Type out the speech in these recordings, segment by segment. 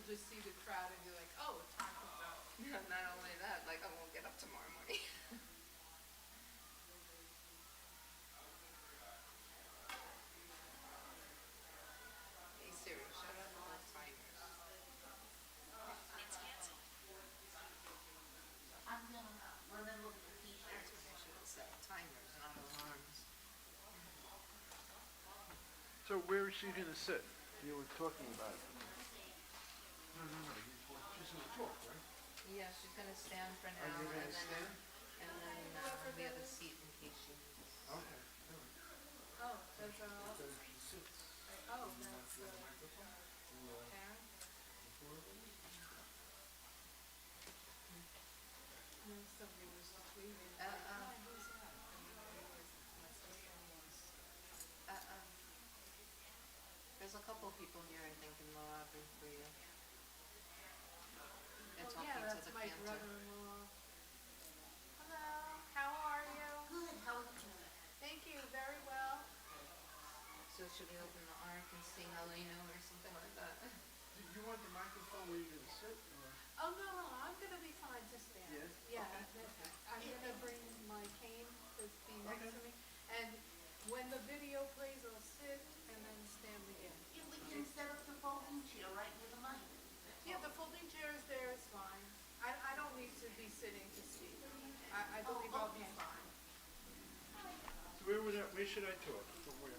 just see the crowd and you're like, oh, time to go. Not only that, like I won't get up tomorrow morning. Hey Siri, shut up all timers. It's canceled. I'm gonna let me look at the That's t-shirts. what I should have said. Timers, not alarms. So where is she gonna sit? You were talking about it. No, she's gonna talk, right? Yeah, she's gonna stand for now, Are you gonna and stand? then we have a seat in case she needs. Okay. Oh, that's Then she sits. oh, You want that's to do the microphone? Karen? The four of them? No, somebody was just leaving. Uh, Like, uh. "Hi, who's that?" And it was my sister-in-law's. There's a couple people here, I think, in the lobby for you. And Oh, talking yeah, to that's the my cantor. brother-in-law. Hello, how are you? Good, how are you? Thank you, very well. So should we open the ark and sing Aleinu or something like that? Do you want the microphone where you're gonna sit, or? Oh, no, I'm gonna be fine to stand. Yes? Yeah, Okay. I'm gonna bring my cane to be next Okay. to me. And when the video plays, I'll sit and then stand again. If we can set up the folding chair right near the mic. Yeah, the folding chair is there, it's fine. I don't need to be sitting to speak. I believe I'll be okay. fine. So where should I talk? From where?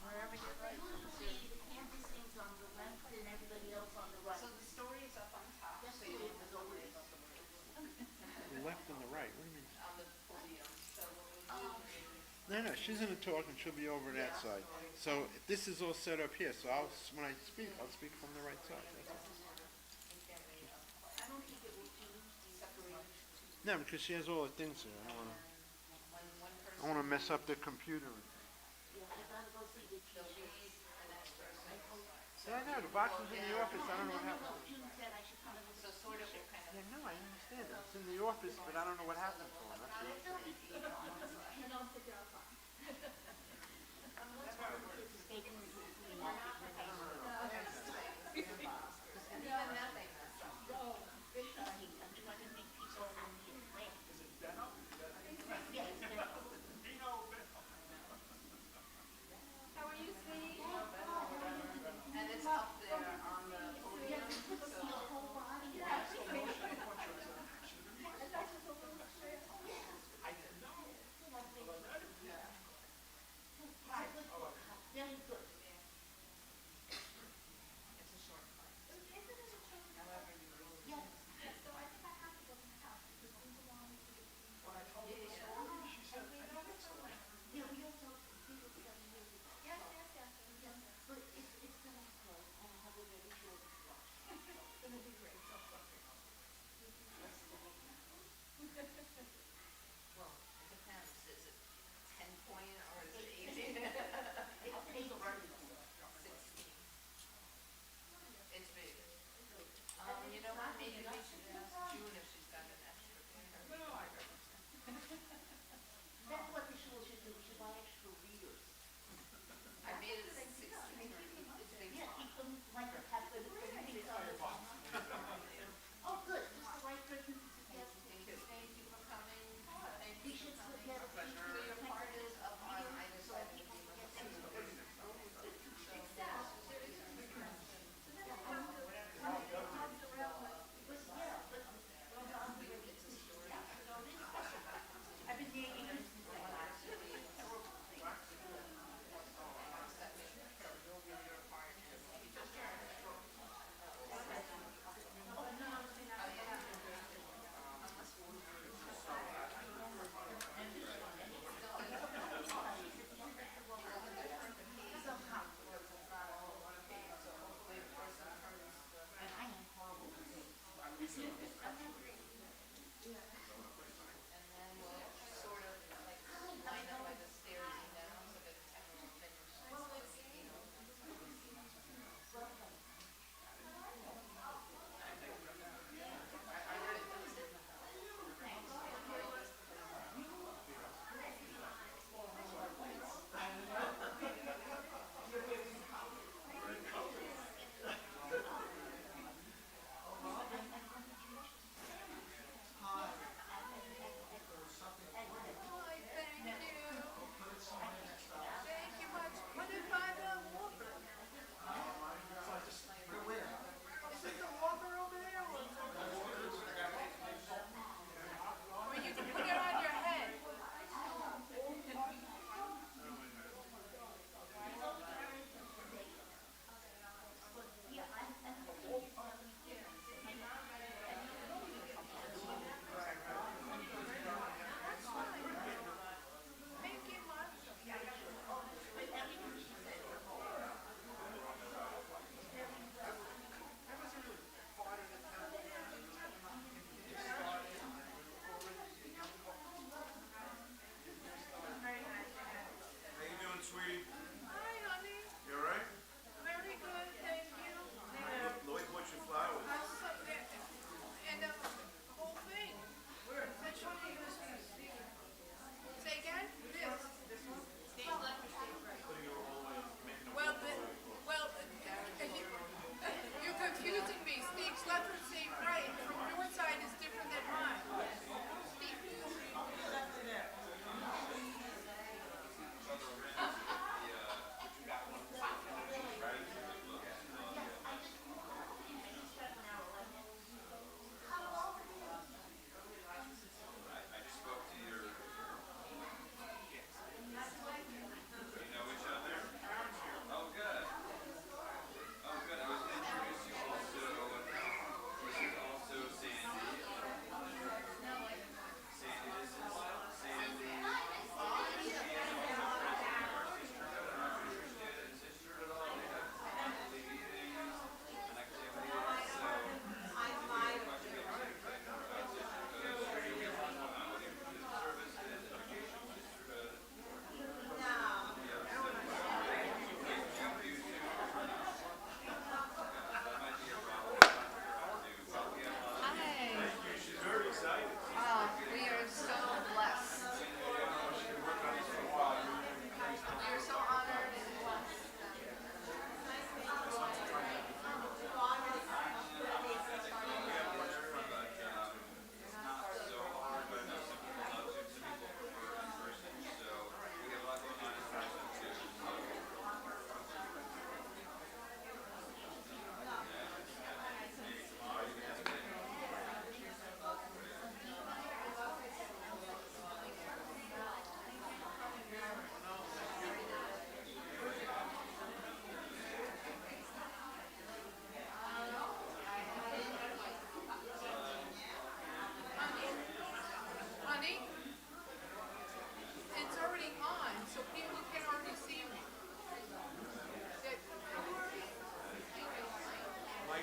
Wherever you're right. Usually the canvas thing's on the left and everybody else on the right. So the story is up on top, That's so the you way don't it have was to worry always. about the words The left and the right. What do you mean? on the podium. So what we do is No, she's gonna talk and she'll be over that side. So this is all set up here. So when I speak, I'll speak from the right side. That's all. I don't think it will change the separation. No, because she has all the things here. I don't wanna. when one person I wanna mess up the computer. Yeah, I gotta go see the they'll teacher. read the next person. Yeah, I know. The box is in the office. I don't know what No, happened. June said I should come in with So the sort of teacher. will kind of Yeah, no, I understand it. It's in the office, but I don't know what happened to him. That's all. You know, sit down fine. That's why the kids escaped from the room. and even that they mess up. I'm trying to make people in the plan. Is it Benno? Yeah, it's Benno. How are you, sweetie? And it's up there on the podium. Put So your whole body. Very good. it's a short part. However you roll it. Yes. Yeah, we also did it 7 years ago. Yes. Yeah, but it's gonna grow. I'll have a very short watch. It's gonna be great. Well, it depends. Is it 10 point or is it 18? It's already. 16. It's big. You know what? Maybe we should ask June if she's got an extra pair. That's what the school should do. We should buy extra readers. I made it 16. It's big. Yeah, keep them like a half the reading on the box. Oh, good. Just the right person to suggest. Thank you for coming. Thank We you should for coming. get a So your part is up on either side of the table. But yeah, but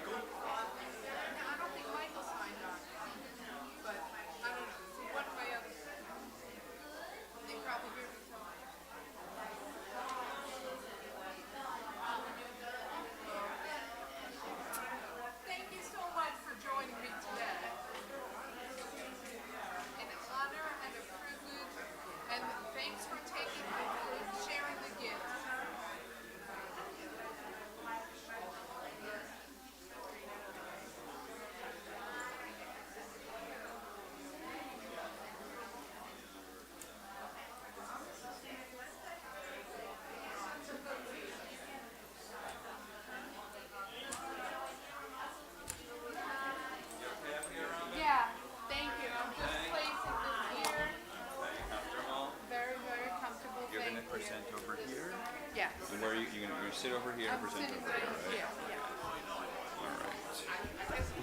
I don't think Michael signed on it, but I don't know. So one of my other, they probably hear me talking. Thank you so much for joining me today. An honor and a privilege, and thanks for sharing the gifts. Yeah, thank you. I'm just placing this here. Very, very comfortable. You're Thank gonna present you. over here? Yes. And where are you, you're gonna sit over here and I'm present sitting over right here, right? here.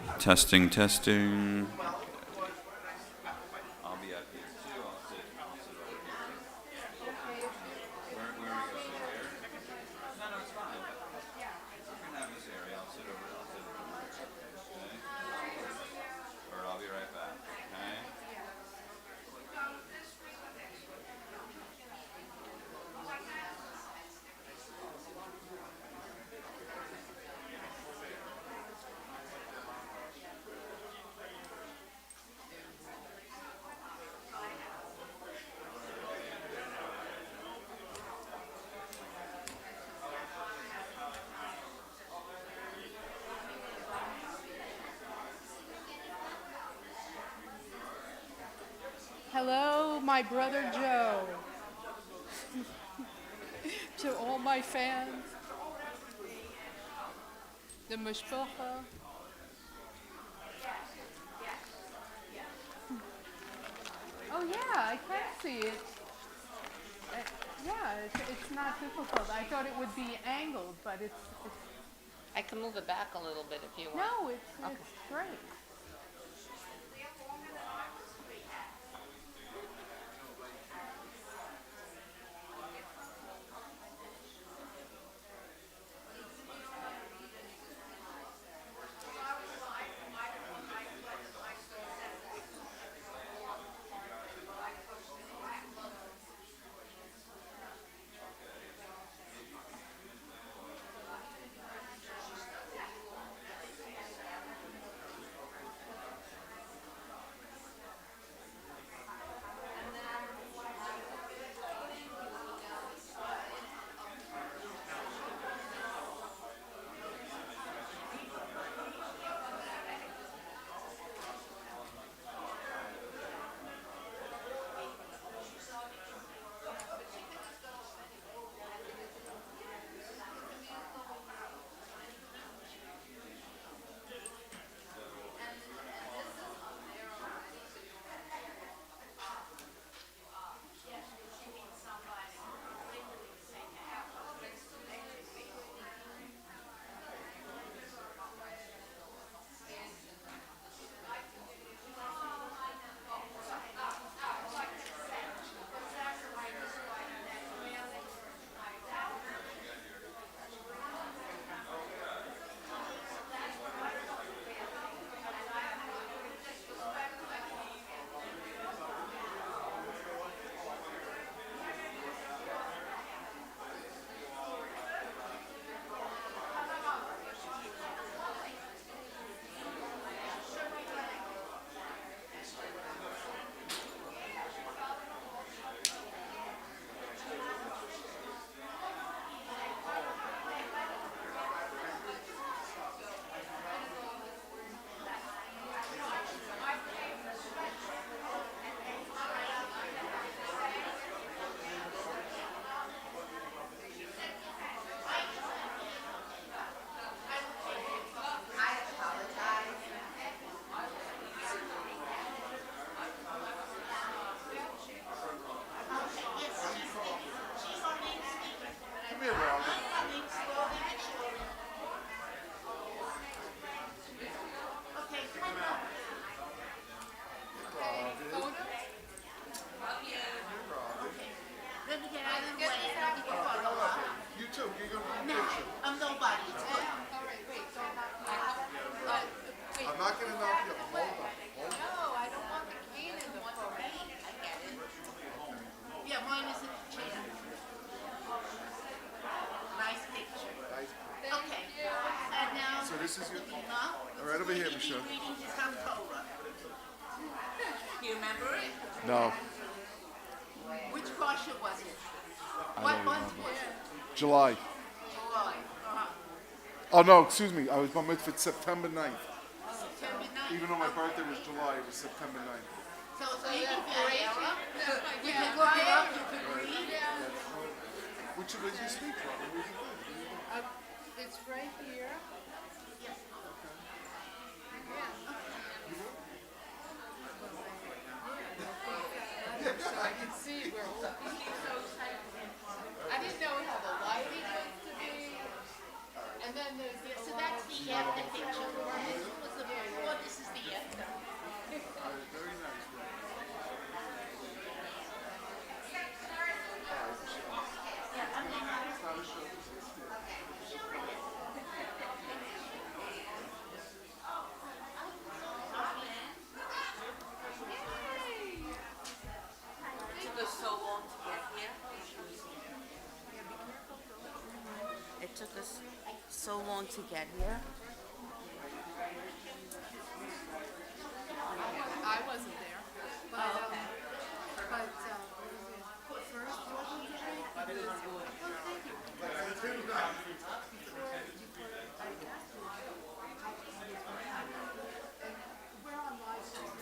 Yeah. Testing, testing. I'll be up here too, I'll sit over here. Where are we going, here? No, it's fine. You can have this area, I'll sit over here. Okay? Or I'll be right back, okay? Hello, my brother Joe. To all my fans. The Mishpacha. Oh yeah, I can see it. Yeah, it's not difficult. I thought it would be angled, but it's I can move it back a little bit if you want. no, it's great. this is your. Huh? Right over here, Michelle. Reading his Ham Torah. Do you remember it? No, Which parsha was it? I What don't month remember. was it? July. July. Oh no, excuse me. I was bar mitzvah September 9th. September 9th. Even though my birthday was July, it was September 9th. So it's maybe for Rachel. You Yeah. can look it up, you can read. Which was your speech from? It's right here. So I can see where all the I didn't know how the lighting was to be. And then there's the So that's the after picture. This was the before, this is the after. Very nice. Took us so long to get here. It took us so long to get here. I wasn't there. But, Oh, okay. first, what was it? We're on live stream.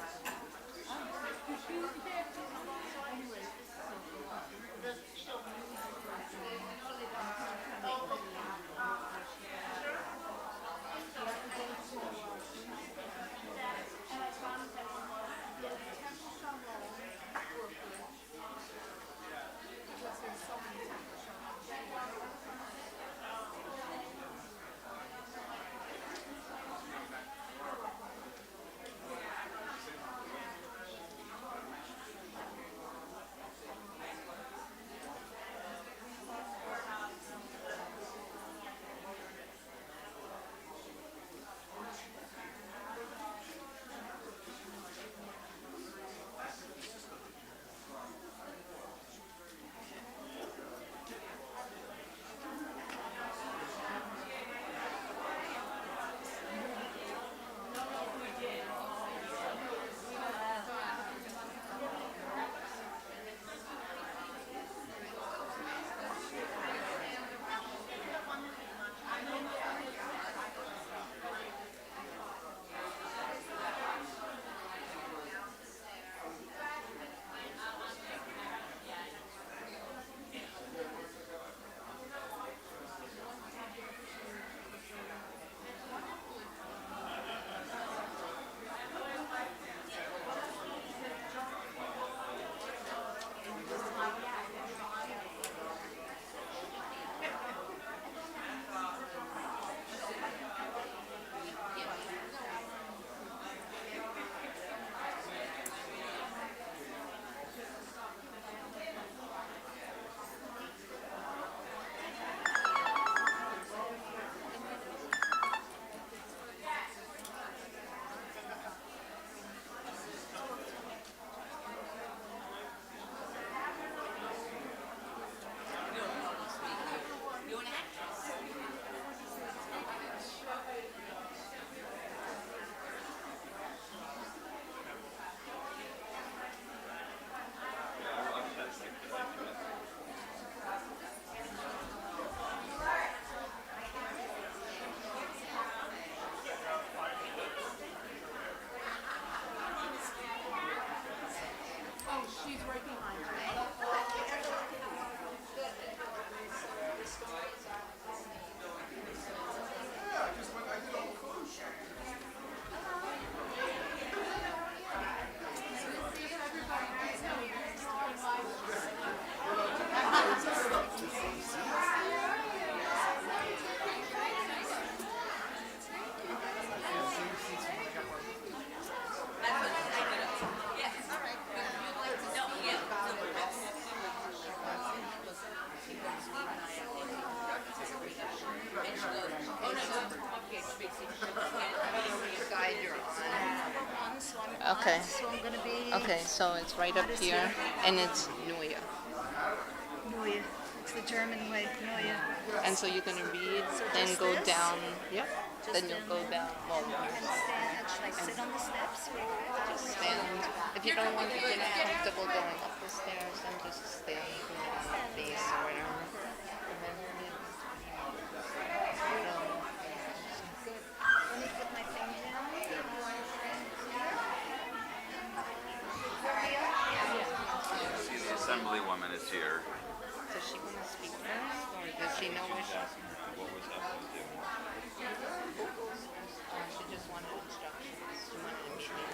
Okay. So I'm gonna be Okay, so it's right up here, and it's Neue. Neue. It's the German way, Neue. And so you're gonna read, So then just go this? down. Yep. Then you'll go down. Well, And stand, should I sit on the steps? just stand. If you don't want to get comfortable going up the stairs, then just stand, on the base or whatever. And then, Let me put my thing down. See, the assemblywoman is here. does she want to speak first, or does she know what She's asking what was that to do. she just wanted instructions? She wanted to meet me.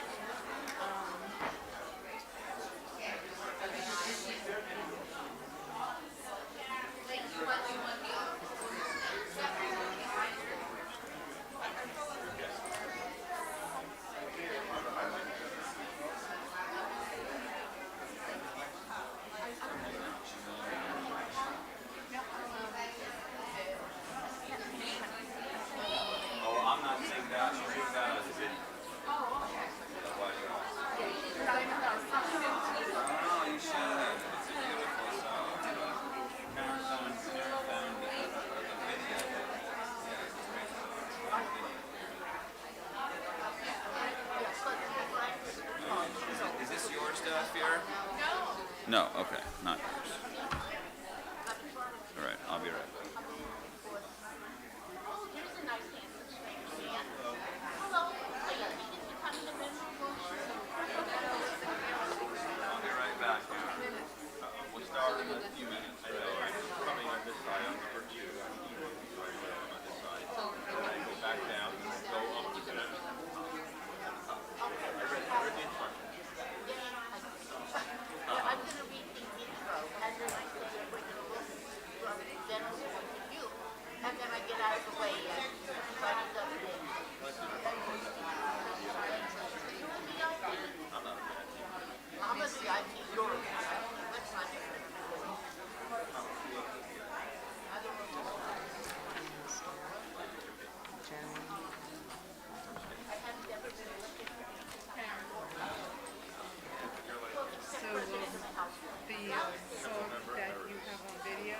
Oh, I'm not saying that. She's doing that as a video. That's why I asked. Oh, you should. It's a beautiful song. Marathon, the video. Yeah, it's a great song. Is this your stuff here? No. No, okay, not yours. All right, I'll be right back. I'll be right back. We'll start in a few minutes. I know, right? Coming on this side, on number 2, on this side. And I go back down and then go up to the I read the instructions. I'm going to read the intro, and then I can just bring it over from the general point of view, and then I get out of the way and everybody does it. I'm a CIP, you're a CIP. That's not So, the song that you have on video,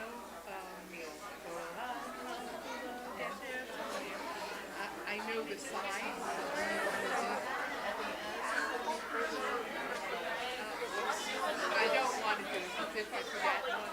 I know the sign. I don't want to do it because if I forget one,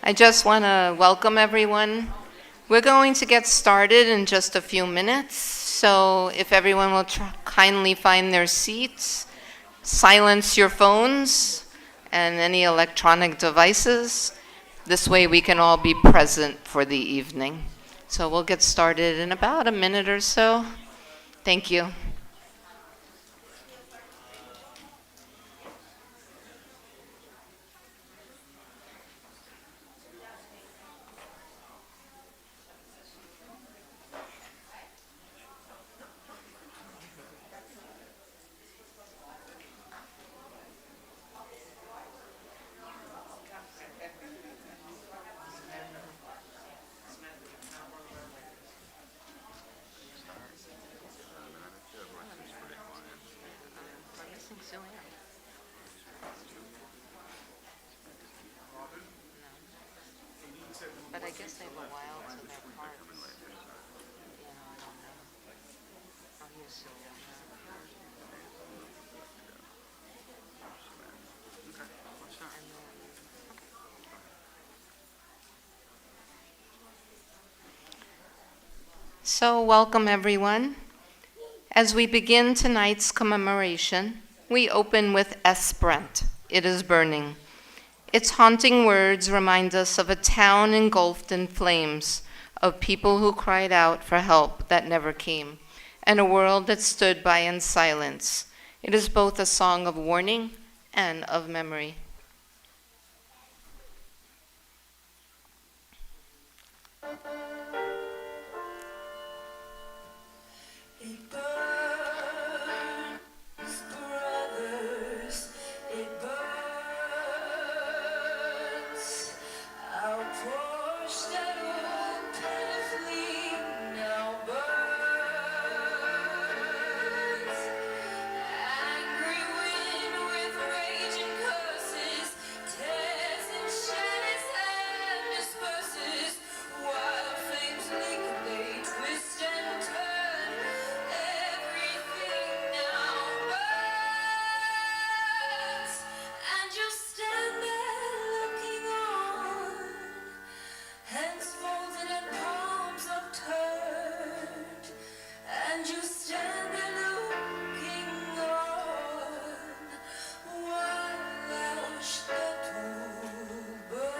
I just want to welcome everyone. We're going to get started in just a few minutes, so if everyone will kindly find their seats, silence your phones and any electronic devices. This way we can all be present for the evening. So we'll get started in about a minute or so. Thank you. But I guess they have a while to their parts. You know, I don't know. Oh, here's Sylvia. So, welcome everyone. As we begin tonight's commemoration, we open with Esperant, It is Burning. Its haunting words remind us of a town engulfed in flames, of people who cried out for help that never came, and a world that stood by in silence. It is both a song of warning and of memory. It burns, brothers, it burns. Our porch that old pitifully now burns. Angry wind with raging curses tears and shatters and disperses. Wild flames leap, they twist and turn. Everything now burns, and you stand there looking on, hands folded and palms upturned, and you stand there looking on, while ash that burns.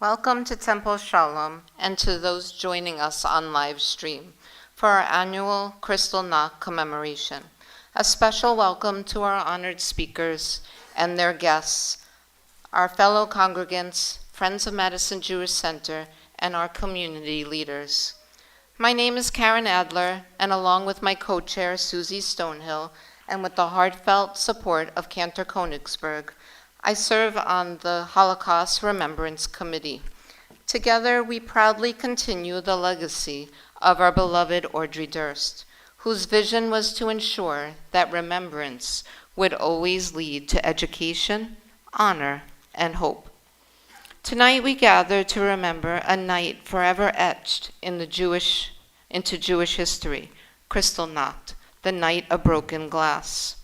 Welcome to Temple Shalom and to those joining us on live stream for our annual Kristallnacht commemoration. A special welcome to our honored speakers and their guests, our fellow congregants, friends of Madison Jewish Center, and our community leaders. My name is Karen Adler, and along with my co-chair, Susie Stonehill, and with the heartfelt support of Cantor Konigsberg, I serve on the Holocaust Remembrance Committee. Together, we proudly continue the legacy of our beloved Audrey Durst, whose vision was to ensure that remembrance would always lead to education, honor, and hope. Tonight, we gather to remember a night forever etched into Jewish history, Kristallnacht, the night of broken glass.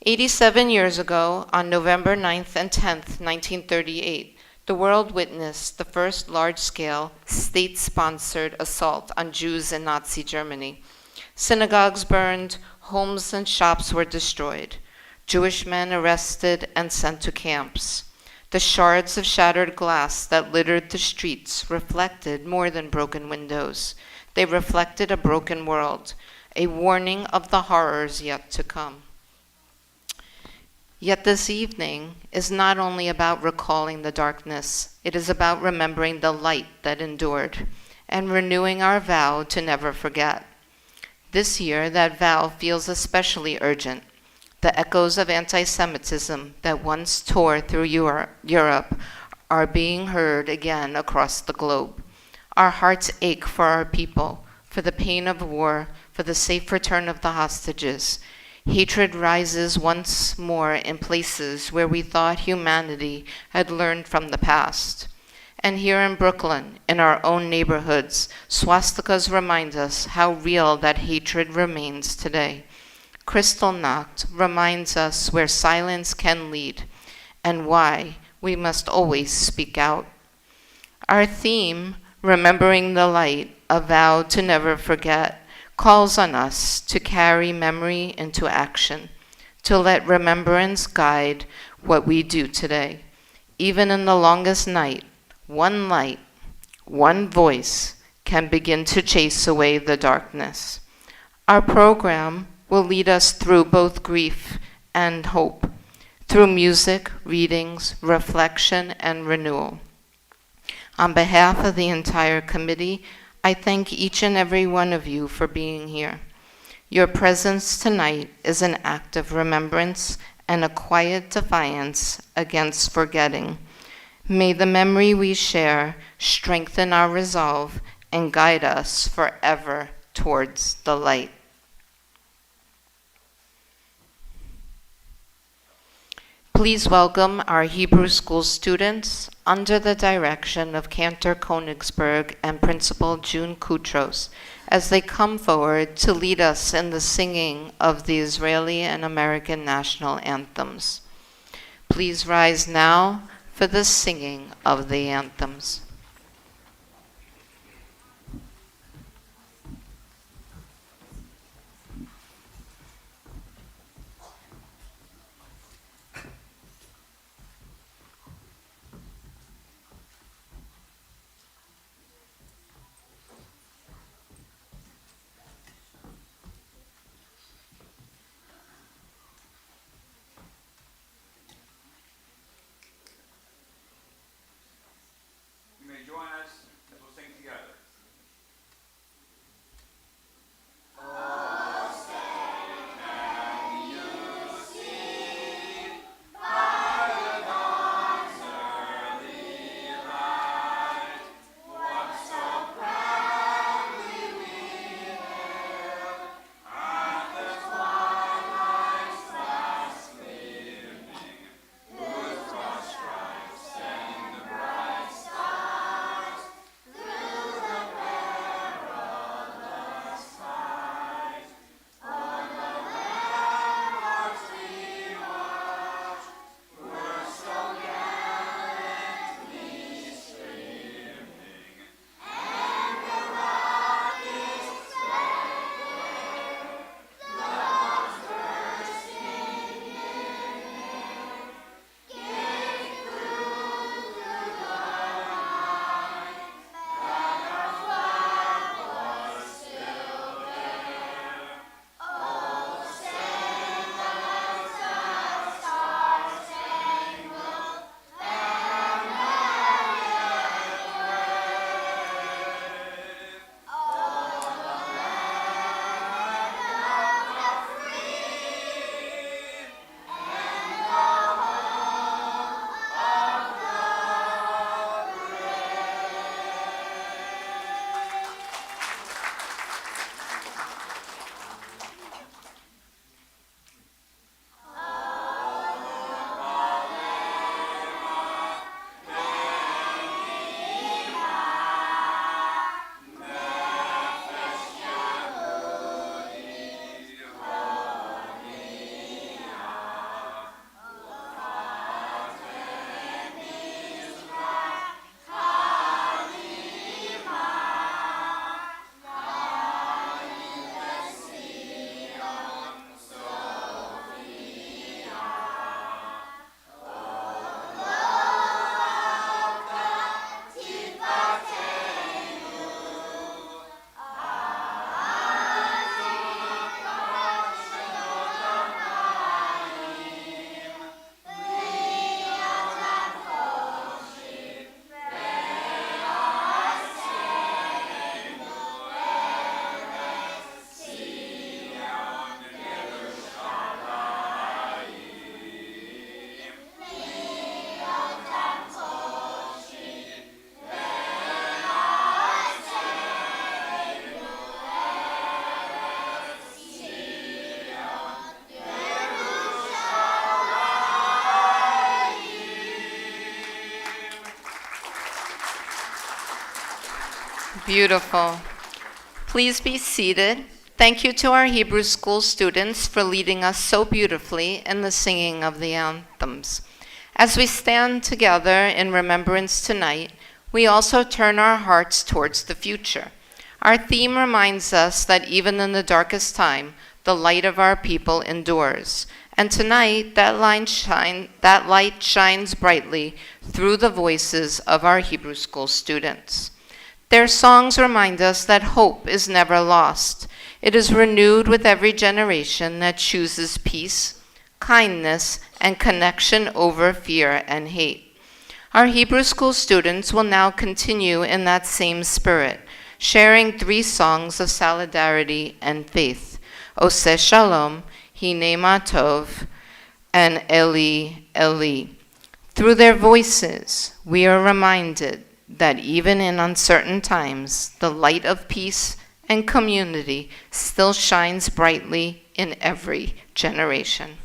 87 years ago, on November 9th and 10th, 1938, the world witnessed the first large-scale, state-sponsored assault on Jews in Nazi Germany. Synagogues burned, homes and shops were destroyed, Jewish men arrested and sent to camps. The shards of shattered glass that littered the streets reflected more than broken windows. They reflected a broken world, a warning of the horrors yet to come. Yet this evening is not only about recalling the darkness, it is about remembering the light that endured and renewing our vow to never forget. This year, that vow feels especially urgent. The echoes of anti-Semitism that once tore through Europe are being heard again across the globe. Our hearts ache for our people, for the pain of war, for the safe return of the hostages. Hatred rises once more in places where we thought humanity had learned from the past. And here in Brooklyn, in our own neighborhoods, swastikas remind us how real that hatred remains today. Kristallnacht reminds us where silence can lead and why we must always speak out. Our theme, Remembering the Light, a vow to never forget, calls on us to carry memory into action, to let remembrance guide what we do today. Even in the longest night, one light, one voice can begin to chase away the darkness. Our program will lead us through both grief and hope, through music, readings, reflection, and renewal. On behalf of the entire committee, I thank each and every one of you for being here. Your presence tonight is an act of remembrance and a quiet defiance against forgetting. May the memory we share strengthen our resolve and guide us forever towards the light. Please welcome our Hebrew School students under the direction of Cantor Konigsberg and Principal June Kutros as they come forward to lead us in the singing of the Israeli and American national anthems. Please rise now for the singing of the anthems. You Beautiful. Please be seated. Thank you to our Hebrew school students for leading us so beautifully in the singing of the anthems. As we stand together in remembrance tonight, we also turn our hearts towards the future. Our theme reminds us that even in the darkest time, the light of our people endures. And tonight, that light shines brightly through the voices of our Hebrew school students. Their songs remind us that hope is never lost. It is renewed with every generation that chooses peace, kindness, and connection over fear and hate. Our Hebrew school students will now continue in that same spirit, sharing 3 songs of solidarity and faith: Oseh Shalom, Hine Ma Tov, and Eli, Eli. Through their voices, we are reminded that even in uncertain times, the light of peace and community still shines brightly in every generation.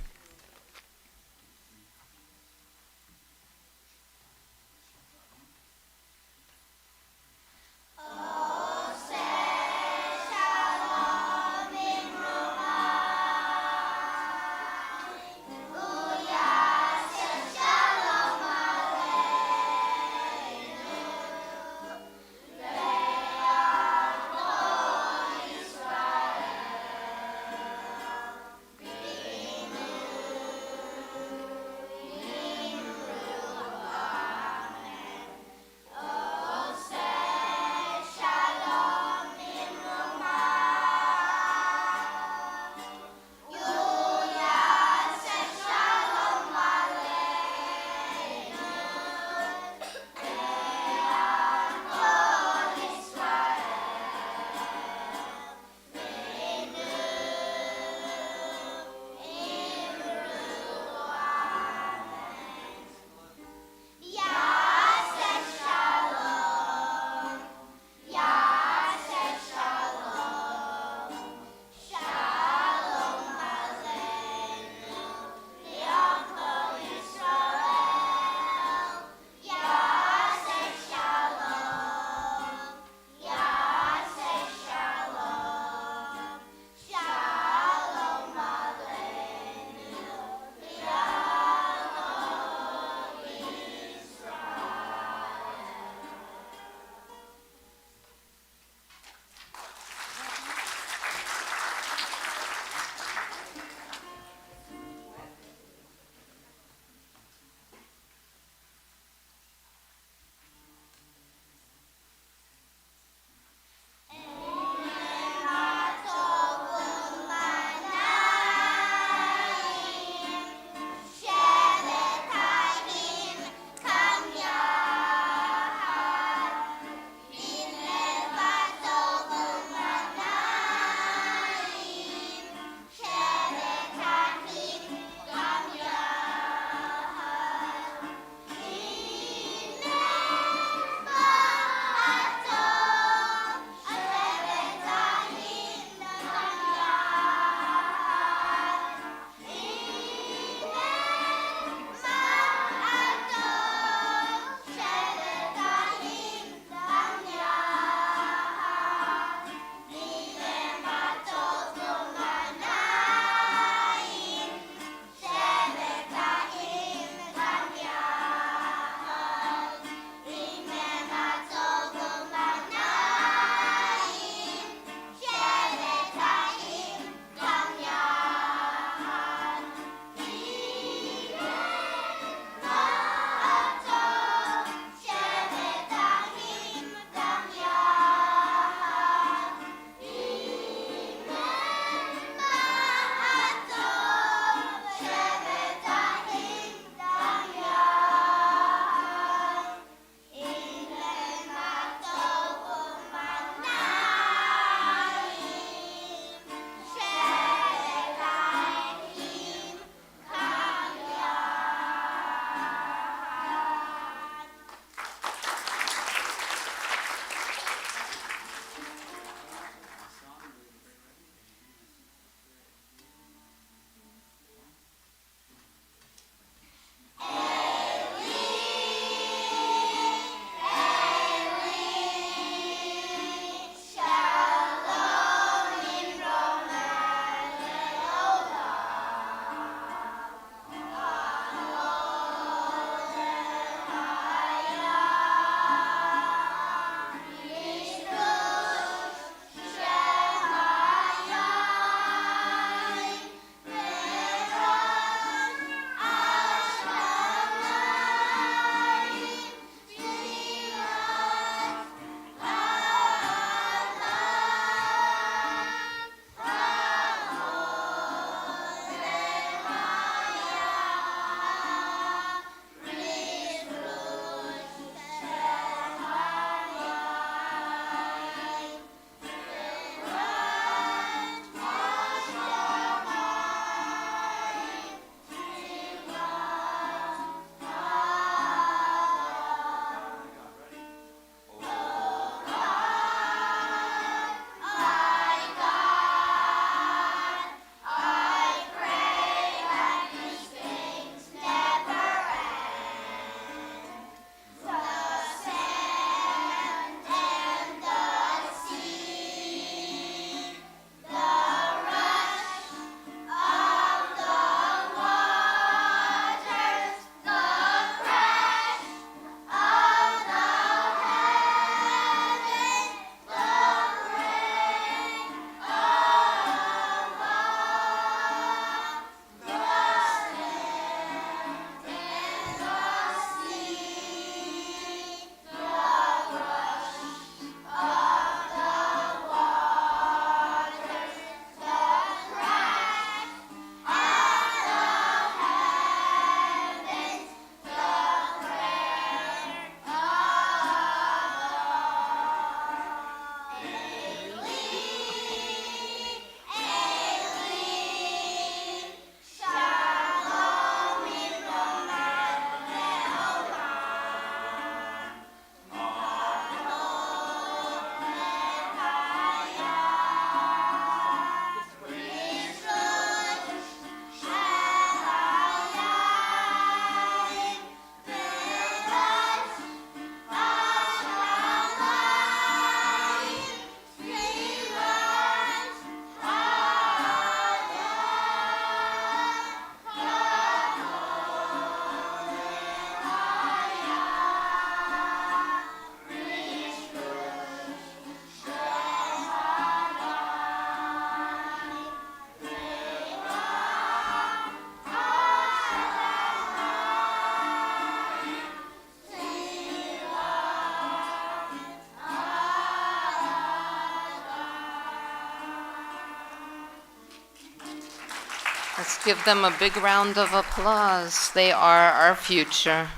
Let's give them a big round of applause. They are our future.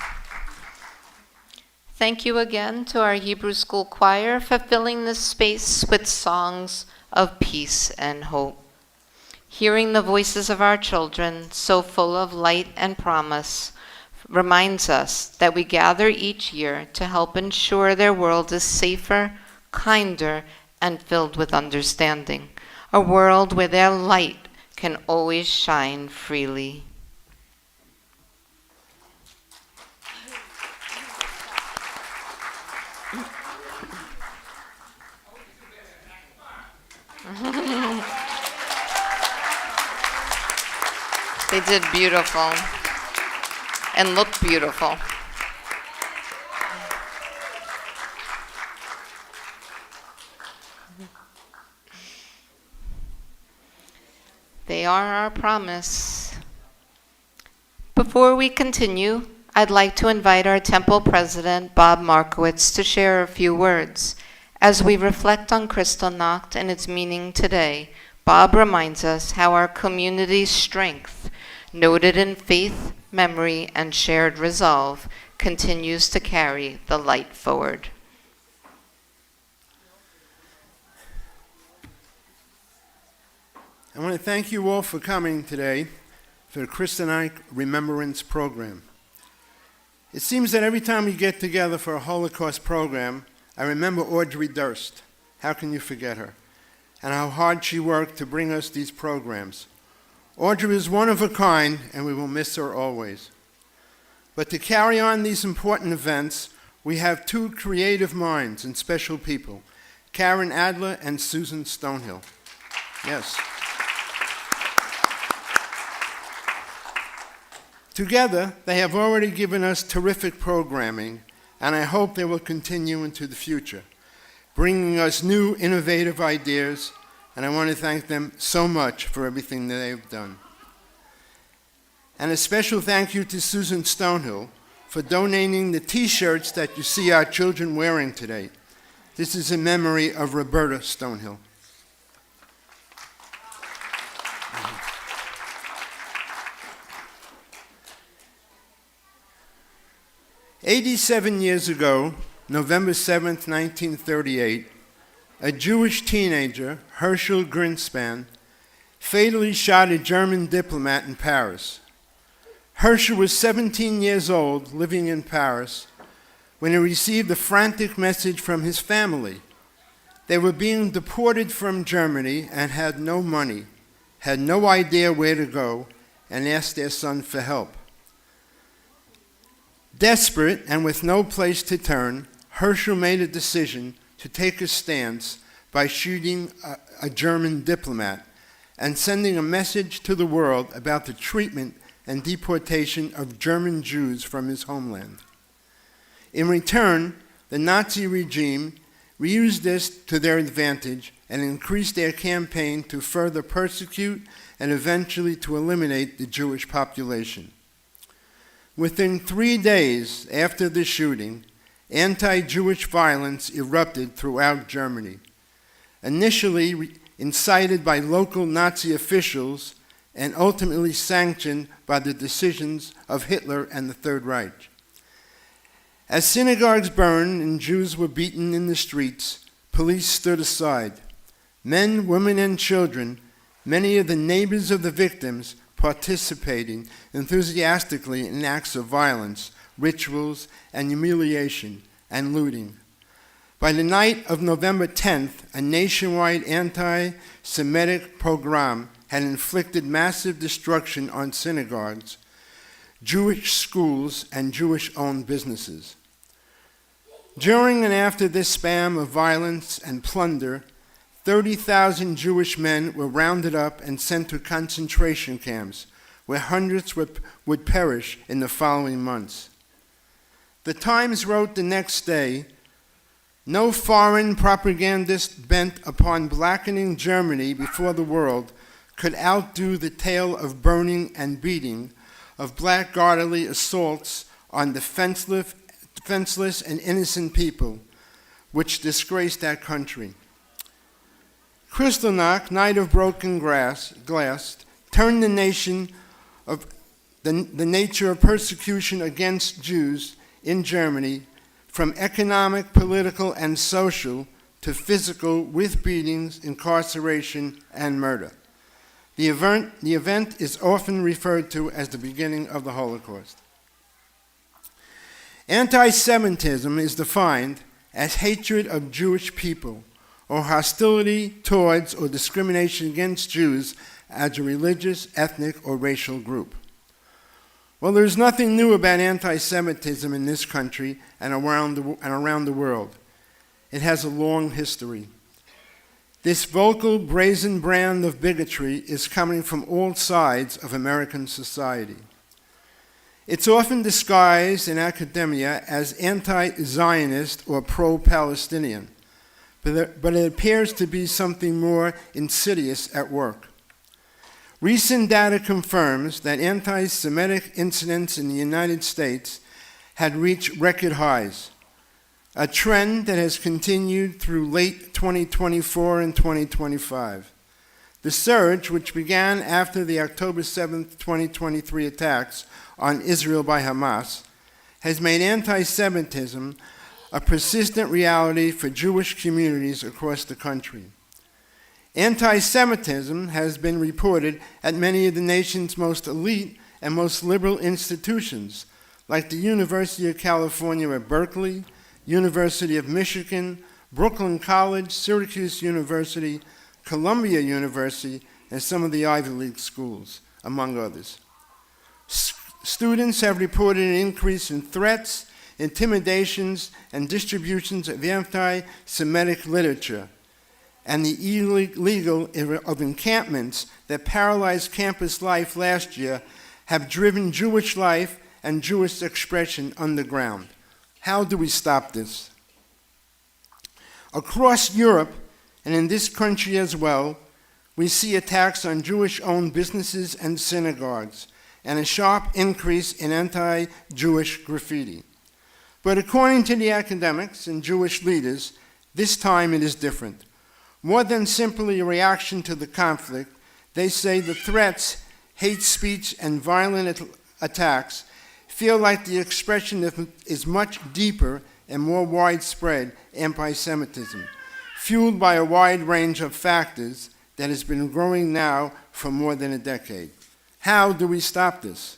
Thank you again to our Hebrew School Choir for filling this space with songs of peace and hope. Hearing the voices of our children, so full of light and promise, reminds us that we gather each year to help ensure their world is safer, kinder, and filled with understanding. A world where their light can always shine freely. They did beautiful and looked beautiful. They are our promise. Before we continue, I'd like to invite our temple president, Bob Markowitz, to share a few words. As we reflect on Kristallnacht and its meaning today, Bob reminds us how our community's strength, noted in faith, memory, and shared resolve, continues to carry the light forward. I want to thank you all for coming today for the Kristallnacht Remembrance Program. It seems that every time we get together for a Holocaust program, I remember Audrey Durst. How can you forget her? And how hard she worked to bring us these programs. Audrey is one of a kind, and we will miss her always. But to carry on these important events, we have two creative minds and special people, Karen Adler and Susan Stonehill. Yes. Together, they have already given us terrific programming, and I hope they will continue into the future, bringing us new, innovative ideas, and I want to thank them so much for everything that they've done. And a special thank you to Susan Stonehill for donating the T-shirts that you see our children wearing today. This is in memory of Roberta Stonehill. 87 years ago, November 7th, 1938, a Jewish teenager, Herschel Greenspan, fatally shot a German diplomat in Paris. Herschel was 17 years old, living in Paris, when he received a frantic message from his family. They were being deported from Germany and had no money, had no idea where to go, and asked their son for help. Desperate and with no place to turn, Herschel made a decision to take a stance by shooting a German diplomat and sending a message to the world about the treatment and deportation of German Jews from his homeland. In return, the Nazi regime used this to their advantage and increased their campaign to further persecute and eventually to eliminate the Jewish population. Within 3 days after the shooting, anti-Jewish violence erupted throughout Germany, initially incited by local Nazi officials and ultimately sanctioned by the decisions of Hitler and the Third Reich. As synagogues burned and Jews were beaten in the streets, police stood aside. Men, women, and children, many of the neighbors of the victims, participating enthusiastically in acts of violence, rituals, and humiliation, and looting. By the night of November 10th, a nationwide anti-Semitic pogrom had inflicted massive destruction on synagogues, Jewish schools, and Jewish-owned businesses. During and after this spam of violence and plunder, 30,000 Jewish men were rounded up and sent to concentration camps, where hundreds would perish in the following months. The Times wrote the next day, "No foreign propagandist bent upon blackening Germany before the world could outdo the tale of burning and beating, of blackguardly assaults on defenseless and innocent people, which disgraced that country." Kristallnacht, Night of Broken Glass, turned the nature of persecution against Jews in Germany from economic, political, and social to physical, with beatings, incarceration, and murder. The event is often referred to as the beginning of the Holocaust. Anti-Semitism is defined as hatred of Jewish people or hostility towards or discrimination against Jews as a religious, ethnic, or racial group. Well, there's nothing new about anti-Semitism in this country and around the world. It has a long history. This vocal, brazen brand of bigotry is coming from all sides of American society. It's often disguised in academia as anti-Zionist or pro-Palestinian, but it appears to be something more insidious at work. Recent data confirms that anti-Semitic incidents in the United States had reached record highs, a trend that has continued through late 2024 and 2025. The surge, which began after the October 7, 2023 attacks on Israel by Hamas, has made anti-Semitism a persistent reality for Jewish communities across the country. Anti-Semitism has been reported at many of the nation's most elite and most liberal institutions, like the University of California at Berkeley, University of Michigan, Brooklyn College, Syracuse University, Columbia University, and some of the Ivy League schools, among others. Students have reported an increase in threats, intimidations, and distributions of anti-Semitic literature, and the illegal of encampments that paralyzed campus life last year have driven Jewish life and Jewish expression underground. How do we stop this? Across Europe, and in this country as well, we see attacks on Jewish-owned businesses and synagogues, and a sharp increase in anti-Jewish graffiti. But according to the academics and Jewish leaders, this time it is different. More than simply a reaction to the conflict, they say the threats, hate speech, and violent attacks feel like the expression is much deeper and more widespread anti-Semitism, fueled by a wide range of factors that has been growing now for more than a decade. How do we stop this?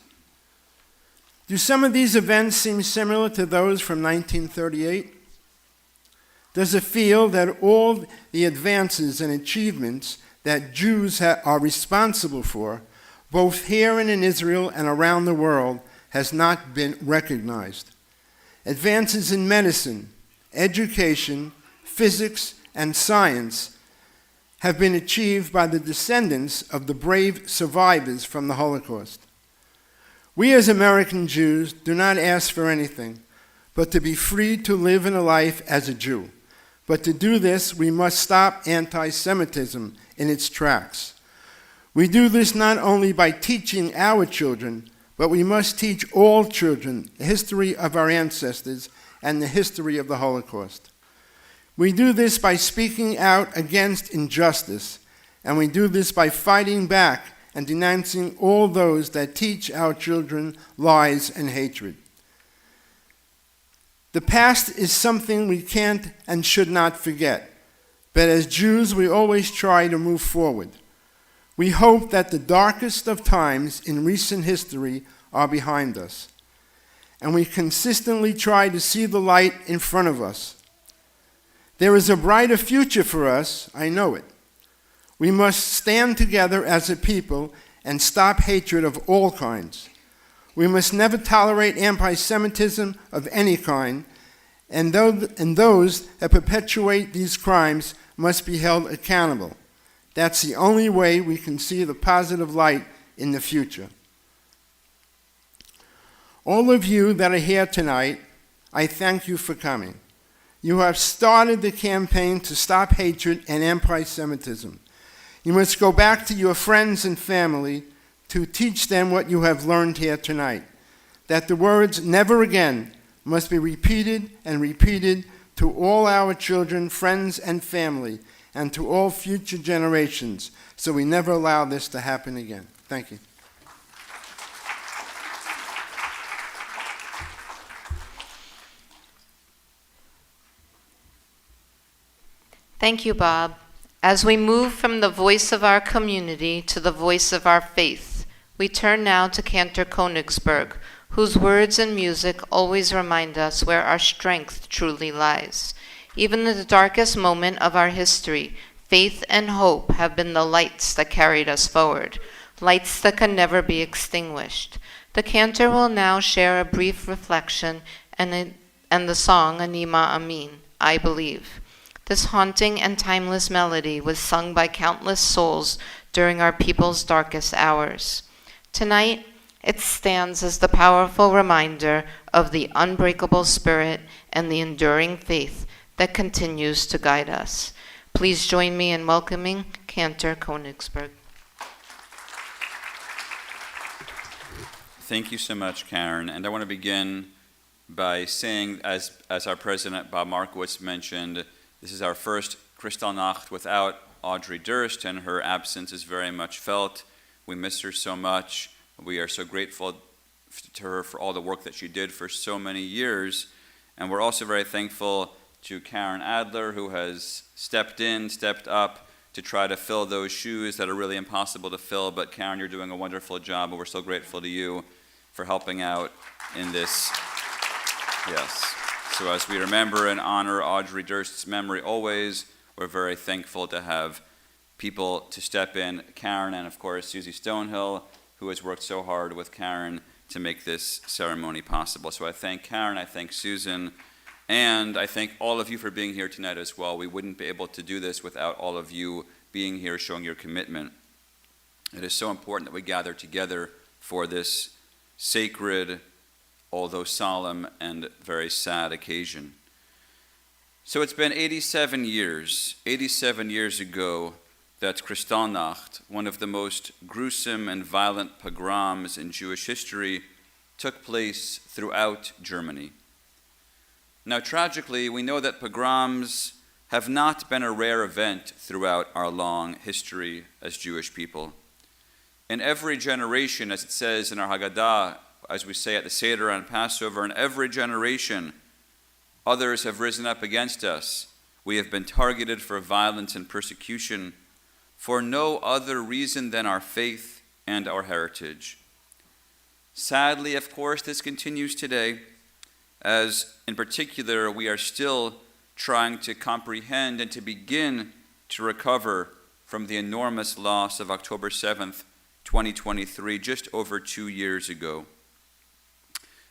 Do some of these events seem similar to those from 1938? Does it feel that all the advances and achievements that Jews are responsible for, both here and in Israel and around the world, has not been recognized? Advances in medicine, education, physics, and science have been achieved by the descendants of the brave survivors from the Holocaust. We as American Jews do not ask for anything but to be free to live in a life as a Jew. But to do this, we must stop anti-Semitism in its tracks. We do this not only by teaching our children, but we must teach all children the history of our ancestors and the history of the Holocaust. We do this by speaking out against injustice, and we do this by fighting back and denouncing all those that teach our children lies and hatred. The past is something we can't and should not forget, but as Jews, we always try to move forward. We hope that the darkest of times in recent history are behind us, and we consistently try to see the light in front of us. There is a brighter future for us, I know it. We must stand together as a people and stop hatred of all kinds. We must never tolerate anti-Semitism of any kind, and those that perpetuate these crimes must be held accountable. That's the only way we can see the positive light in the future. All of you that are here tonight, I thank you for coming. You have started the campaign to stop hatred and anti-Semitism. You must go back to your friends and family to teach them what you have learned here tonight, that the words "never again" must be repeated and repeated to all our children, friends, and family, and to all future generations, so we never allow this to happen again. Thank you. Thank you, Bob. As we move from the voice of our community to the voice of our faith, we turn now to Cantor Königsberg, whose words and music always remind us where our strength truly lies. Even in the darkest moment of our history, faith and hope have been the lights that carried us forward, lights that can never be extinguished. The cantor will now share a brief reflection and the song Anima Amin, I Believe. This haunting and timeless melody was sung by countless souls during our people's darkest hours. Tonight, it stands as the powerful reminder of the unbreakable spirit and the enduring faith that continues to guide us. Please join me in welcoming Cantor Königsberg. Thank you so much, Karen. And I want to begin by saying, as our president, Bob Markowitz, mentioned, this is our first Kristallnacht without Audrey Durst, and her absence is very much felt. We miss her so much. We are so grateful to her for all the work that she did for so many years. And we're also very thankful to Karen Adler, who has stepped up to try to fill those shoes that are really impossible to fill. But Karen, you're doing a wonderful job, and we're so grateful to you for helping out in this. Yes. So as we remember and honor Audrey Durst's memory always, we're very thankful to have people to step in. Karen and, of course, Susie Stonehill, who has worked so hard with Karen to make this ceremony possible. So I thank Karen, I thank Susan, and I thank all of you for being here tonight as well. We wouldn't be able to do this without all of you being here, showing your commitment. It is so important that we gather together for this sacred, although solemn and very sad occasion. So it's been 87 years ago that Kristallnacht, one of the most gruesome and violent pogroms in Jewish history, took place throughout Germany. Now, tragically, we know that pogroms have not been a rare event throughout our long history as Jewish people. In every generation, as it says in our Haggadah, as we say at the Seder on Passover, in every generation, others have risen up against us. We have been targeted for violence and persecution for no other reason than our faith and our heritage. Sadly, of course, this continues today, as in particular, we are still trying to comprehend and to begin to recover from the enormous loss of October 7th, 2023, just over 2 years ago.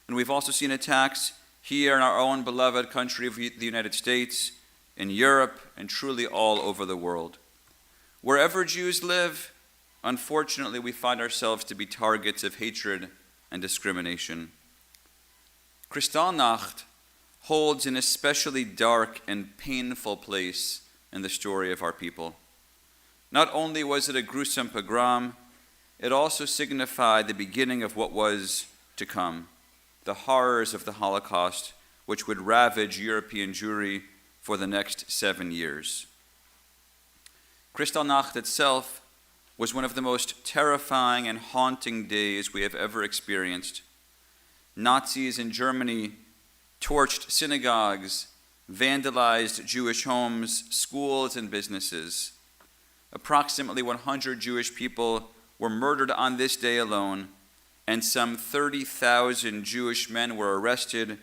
And we've also seen attacks here in our own beloved country of the United States, in Europe, and truly all over the world. Wherever Jews live, unfortunately, we find ourselves to be targets of hatred and discrimination. Kristallnacht holds an especially dark and painful place in the story of our people. Not only was it a gruesome pogrom, it also signified the beginning of what was to come, the horrors of the Holocaust, which would ravage European Jewry for the next 7 years. Kristallnacht itself was one of the most terrifying and haunting days we have ever experienced. Nazis in Germany torched synagogues, vandalized Jewish homes, schools, and businesses. Approximately 100 Jewish people were murdered on this day alone, and some 30,000 Jewish men were arrested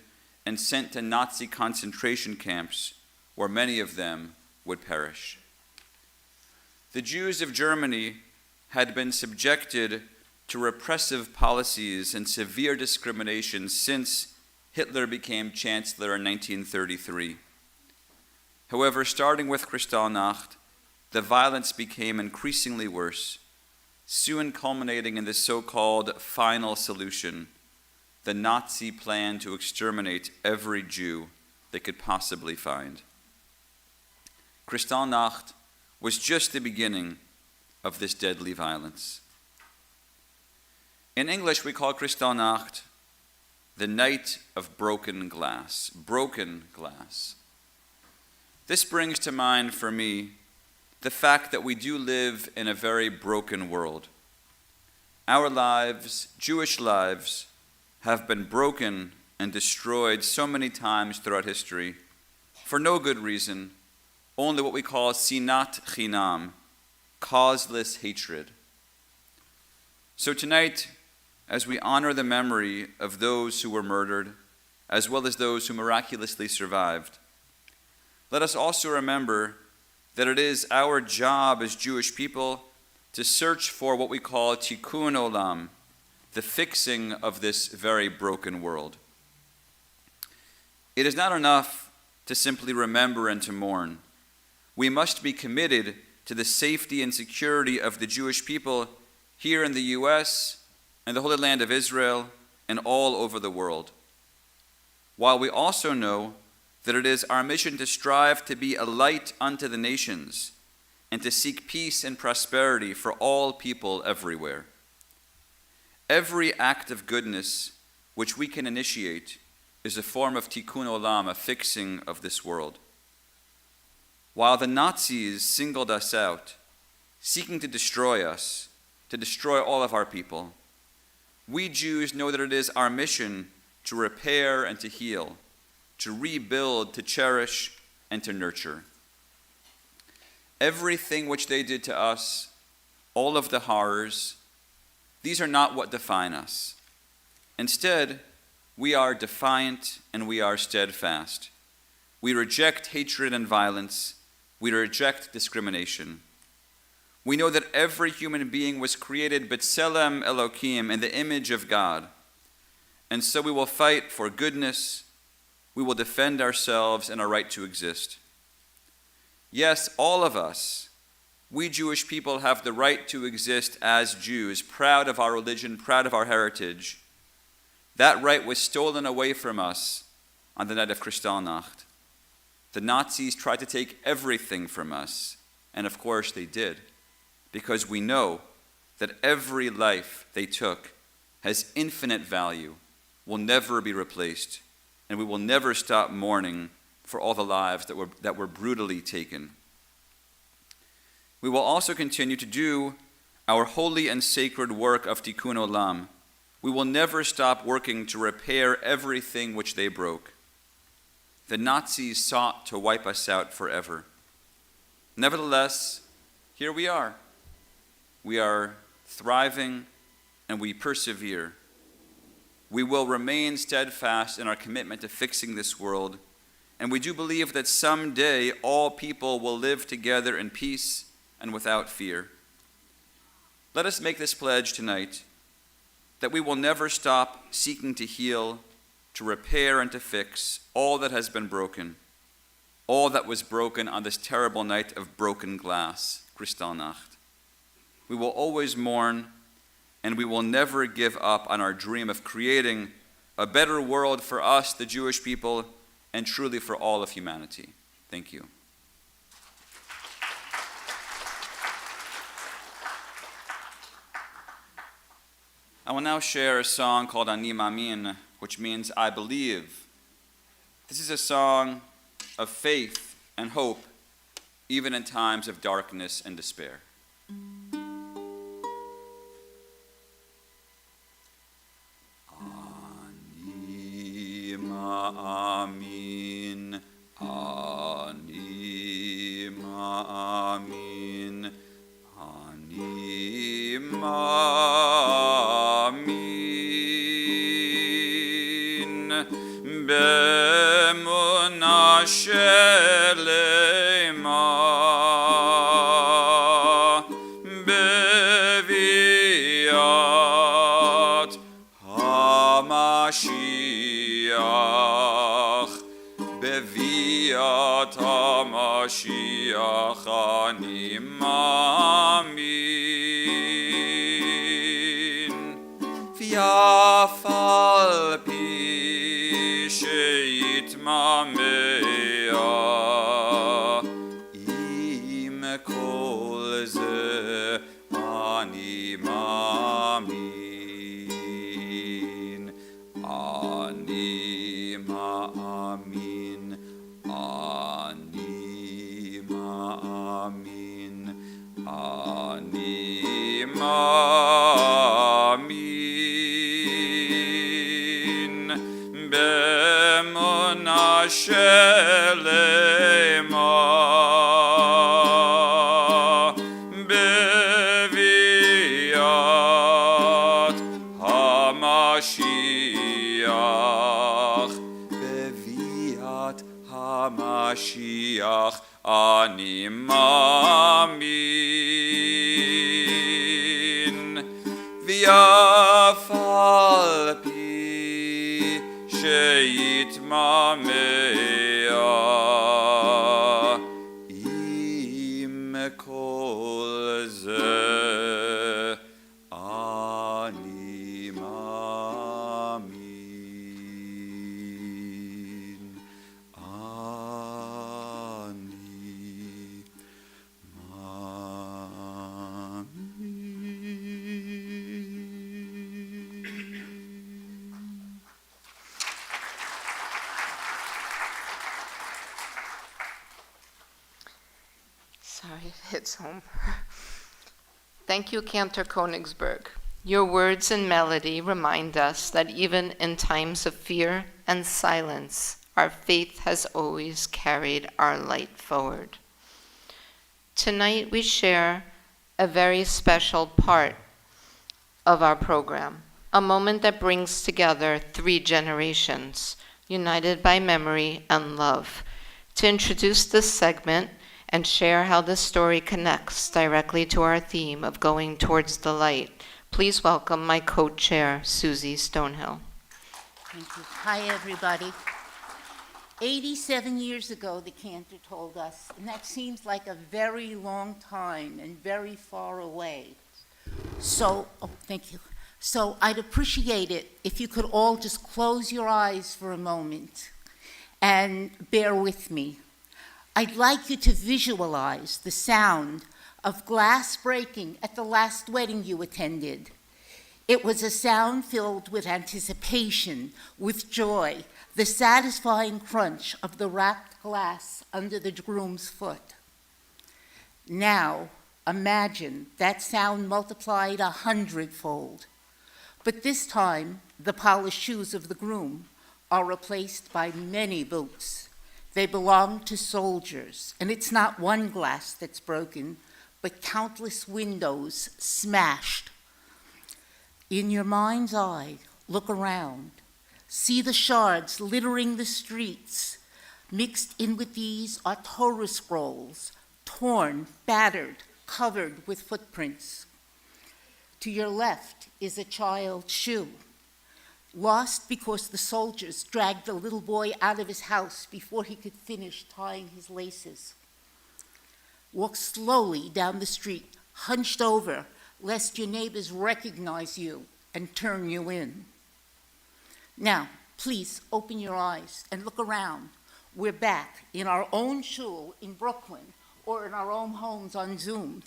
and sent to Nazi concentration camps, where many of them would perish. The Jews of Germany had been subjected to repressive policies and severe discrimination since Hitler became chancellor in 1933. However, starting with Kristallnacht, the violence became increasingly worse, soon culminating in the so-called final solution, the Nazi plan to exterminate every Jew they could possibly find. Kristallnacht was just the beginning of this deadly violence. In English, we call Kristallnacht the night of broken glass. Broken glass. This brings to mind for me the fact that we do live in a very broken world. our lives, Jewish lives, have been broken and destroyed so many times throughout history for no good reason, only what we call sinat chinam, causeless hatred. So tonight, as we honor the memory of those who were murdered, as well as those who miraculously survived, let us also remember that it is our job as Jewish people to search for what we call tikkun olam, the fixing of this very broken world. It is not enough to simply remember and to mourn. We must be committed to the safety and security of the Jewish people here in the U.S. and the Holy Land of Israel and all over the world. While we also know that it is our mission to strive to be a light unto the nations and to seek peace and prosperity for all people everywhere. Every act of goodness which we can initiate is a form of tikkun olam, a fixing of this world. While the Nazis singled us out, seeking to destroy us, to destroy all of our people, we Jews know that it is our mission to repair and to heal, to rebuild, to cherish, and to nurture. Everything which they did to us, all of the horrors, these are not what define us. Instead, we are defiant and we are steadfast. We reject hatred and violence. We reject discrimination. We know that every human being was created b'tselem Elokim, in the image of God. And so we will fight for goodness. We will defend ourselves and our right to exist. Yes, all of us, we Jewish people, have the right to exist as Jews, proud of our religion, proud of our heritage. That right was stolen away from us on the night of Kristallnacht. The Nazis tried to take everything from us, and of course they did, because we know that every life they took has infinite value, will never be replaced, and we will never stop mourning for all the lives that were brutally taken. We will also continue to do our holy and sacred work of tikkun olam. We will never stop working to repair everything which they broke. The Nazis sought to wipe us out forever. Nevertheless, here we are. We are thriving and we persevere. We will remain steadfast in our commitment to fixing this world, and we do believe that someday all people will live together in peace and without fear. Let us make this pledge tonight, that we will never stop seeking to heal, to repair, and to fix all that has been broken, all that was broken on this terrible night of broken glass, Kristallnacht. We will always mourn, and we will never give up on our dream of creating a better world for us, the Jewish people, and truly for all of humanity. Thank you. I will now share a song called Ani Mamin, which means I believe. This is a song of faith and hope, even in times of darkness and despair. Ani Ma'amin, Ani Ma'amin, Ani Ma'amin, Be'emunah shelema, Beviat HaMashiach, Beviat HaMashiach ani mamin, V'af al pi sheitmamea, im kol ze ani mamin, ani ma'amin, ani ma'amin, ani ma'amin. בביאת המשיח, בביאת המשיח אני מאמין, ויף על פי שיתממע עם כל זה אני מאמין, אני מאמין. Sorry, it hits home. Thank you, Cantor Königsberg. Your words and melody remind us that even in times of fear and silence, our faith has always carried our light forward. Tonight we share a very special part of our program, a moment that brings together 3 generations, united by memory and love. To introduce this segment and share how this story connects directly to our theme of going towards the light, please welcome my co-chair, Susie Stonehill. Thank you. Hi, everybody. 87 years ago, the cantor told us, and that seems like a very long time and very far away. So, thank you. So I'd appreciate it if you could all just close your eyes for a moment and bear with me. I'd like you to visualize the sound of glass breaking at the last wedding you attended. It was a sound filled with anticipation, with joy, the satisfying crunch of the wrapped glass under the groom's foot. Now, imagine that sound multiplied 100-fold. But this time, the polished shoes of the groom are replaced by many boots. They belong to soldiers, and it's not one glass that's broken, but countless windows smashed. In your mind's eye, look around. See the shards littering the streets. Mixed in with these are Torah scrolls, torn, battered, covered with footprints. To your left is a child's shoe, lost because the soldiers dragged the little boy out of his house before he could finish tying his laces. Walk slowly down the street, hunched over, lest your neighbors recognize you and turn you in. Now, please open your eyes and look around. We're back in our own shul in Brooklyn or in our own homes on Zoom.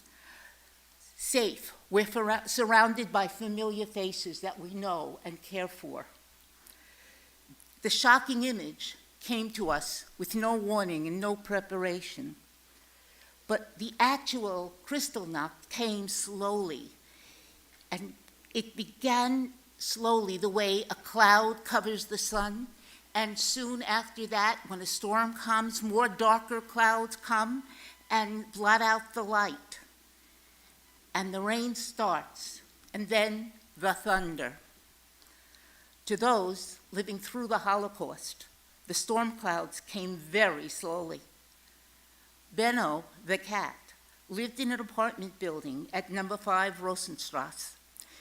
Safe, we're surrounded by familiar faces that we know and care for. The shocking image came to us with no warning and no preparation. But the actual Kristallnacht came slowly, and it began slowly the way a cloud covers the sun, and soon after that, when a storm comes, more darker clouds come and blot out the light. And the rain starts, and then the thunder. To those living through the Holocaust, the storm clouds came very slowly. Benno, the cat, lived in an apartment building at number 5 Rosenstrasse.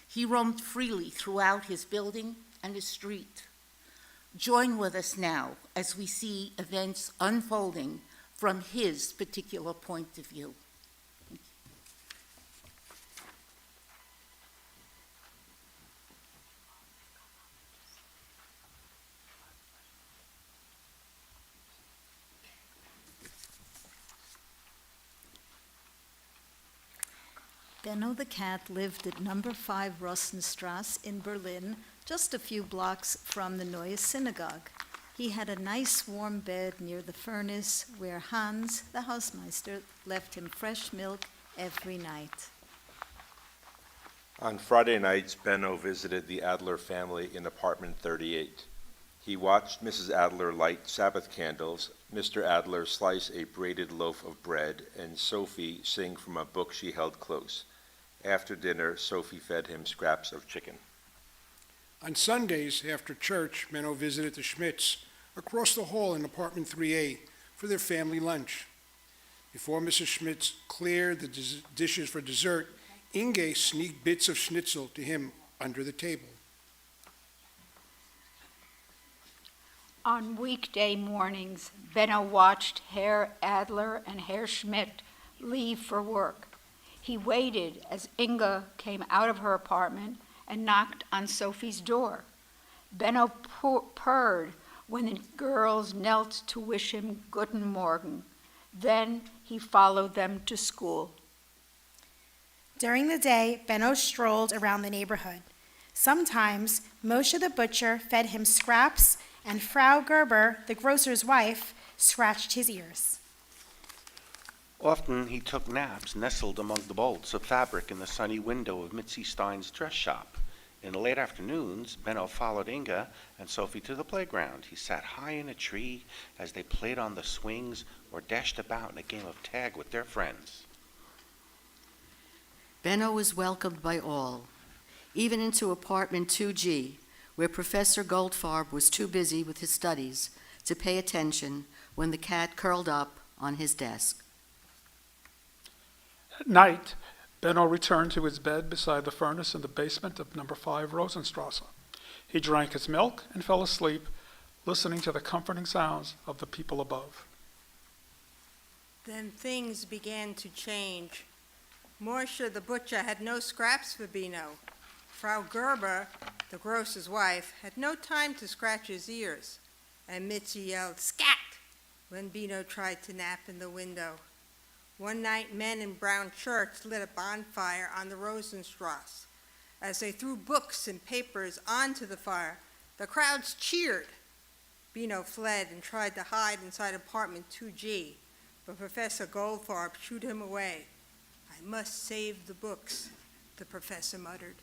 He roamed freely throughout his building and his street. Join with us now as we see events unfolding from his particular point of view. Benno the cat lived at number 5 Rosenstrasse in Berlin, just a few blocks from the Neue Synagogue. He had a nice warm bed near the furnace where Hans, the Hausmeister, left him fresh milk every night. On Friday nights, Benno visited the Adler family in apartment 38. He watched Mrs. Adler light Sabbath candles, Mr. Adler slice a braided loaf of bread, and Sophie sing from a book she held close. After dinner, Sophie fed him scraps of chicken. On Sundays, after church, Benno visited the Schmidts across the hall in apartment 3A for their family lunch. Before Mrs. Schmitz cleared the dishes for dessert, Inge sneaked bits of schnitzel to him under the table. On weekday mornings, Benno watched Herr Adler and Herr Schmidt leave for work. He waited as Inga came out of her apartment and knocked on Sophie's door. Benno purred when the girls knelt to wish him Guten Morgen. Then he followed them to school. During the day, Benno strolled around the neighborhood. Sometimes Moshe the butcher fed him scraps, and Frau Gerber, the grocer's wife, scratched his ears. Often he took naps nestled among the bolts of fabric in the sunny window of Mitzi Stein's dress shop. In the late afternoons, Benno followed Inga and Sophie to the playground. He sat high in a tree as they played on the swings or dashed about in a game of tag with their friends. Benno was welcomed by all, even into apartment 2G, where Professor Goldfarb was too busy with his studies to pay attention when the cat curled up on his desk. At night, Benno returned to his bed beside the furnace in the basement of number 5 Rosenstrasse. He drank his milk and fell asleep, listening to the comforting sounds of the people above. Then things began to change. Moshe the butcher had no scraps for Bino. Frau Gerber, the grocer's wife, had no time to scratch his ears, and Mitzi yelled, "Scat!" when Bino tried to nap in the window. One night, men in brown shirts lit a bonfire on the Rosenstrasse. As they threw books and papers onto the fire, the crowds cheered. Bino fled and tried to hide inside apartment 2G, but Professor Goldfarb shooed him away. "I must save the books," the professor muttered.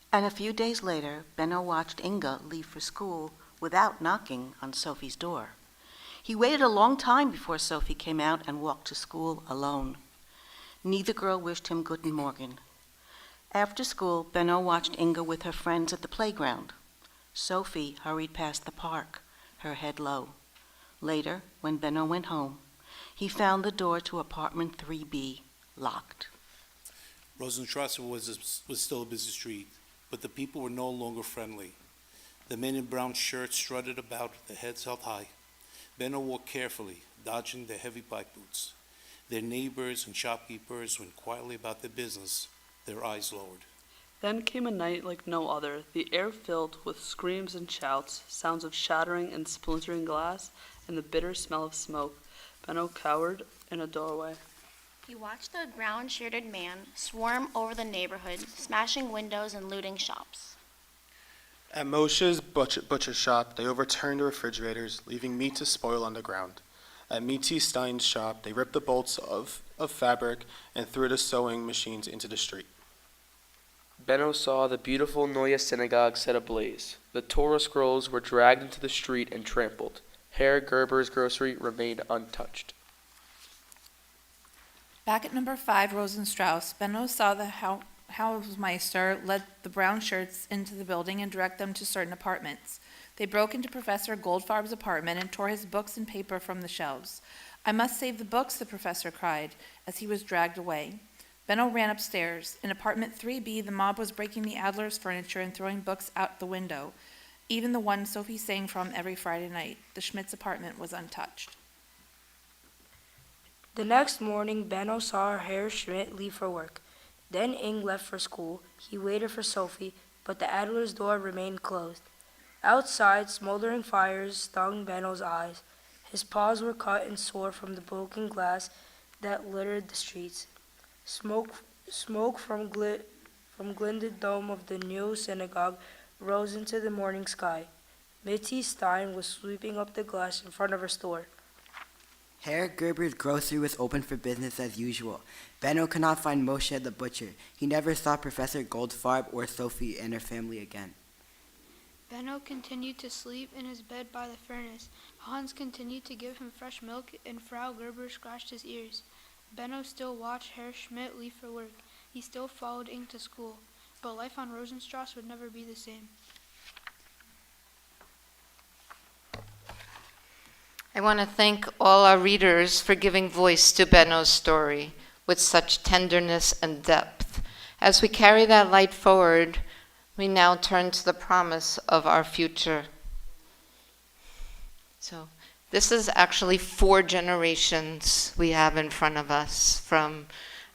And a few days later, Benno watched Inga leave for school without knocking on Sophie's door. He waited a long time before Sophie came out and walked to school alone. Neither girl wished him Guten Morgen. After school, Benno watched Inga with her friends at the playground. Sophie hurried past the park, her head low. Later, when Benno went home, he found the door to apartment 3B locked. Rosenstrasse was still a busy street, but the people were no longer friendly. The men in brown shirts strutted about, their heads held high. Benno walked carefully, dodging their heavy bike boots. Their neighbors and shopkeepers went quietly about their business, their eyes lowered. Then came a night like no other, the air filled with screams and shouts, sounds of shattering and splintering glass, and the bitter smell of smoke. Benno cowered in a doorway. He watched the brown-shirted man swarm over the neighborhood, smashing windows and looting shops. At Moshe's butcher shop, they overturned the refrigerators, leaving meat to spoil on the ground. At Mitzi Stein's shop, they ripped the bolts of fabric and threw the sewing machines into the street. Benno saw the beautiful Neue Synagogue set ablaze. The Torah scrolls were dragged into the street and trampled. Herr Gerber's grocery remained untouched. Back at number 5 Rosenstrasse, Benno saw the Hausmeister led the brown shirts into the building and direct them to certain apartments. They broke into Professor Goldfarb's apartment and tore his books and paper from the shelves. "I must save the books," the professor cried, as he was dragged away. Benno ran upstairs. In apartment 3B, the mob was breaking the Adler's furniture and throwing books out the window, even the one Sophie sang from every Friday night. The Schmidt's apartment was untouched. The next morning, Benno saw Herr Schmidt leave for work. Then Ing left for school. He waited for Sophie, but the Adler's door remained closed. Outside, smoldering fires stung Benno's eyes. His paws were cut and sore from the broken glass that littered the streets. Smoke from glinted dome of the new synagogue rose into the morning sky. Mitzi Stein was sweeping up the glass in front of her store. Herr Gerber's grocery was open for business as usual. Benno could not find Moshe the butcher. He never saw Professor Goldfarb or Sophie and her family again. Benno continued to sleep in his bed by the furnace. Hans continued to give him fresh milk, and Frau Gerber scratched his ears. Benno still watched Herr Schmidt leave for work. He still followed Inge to school, but life on Rosenstrasse would never be the same. I want to thank all our readers for giving voice to Benno's story with such tenderness and depth. As we carry that light forward, we now turn to the promise of our future. So this is actually 4 generations we have in front of us, from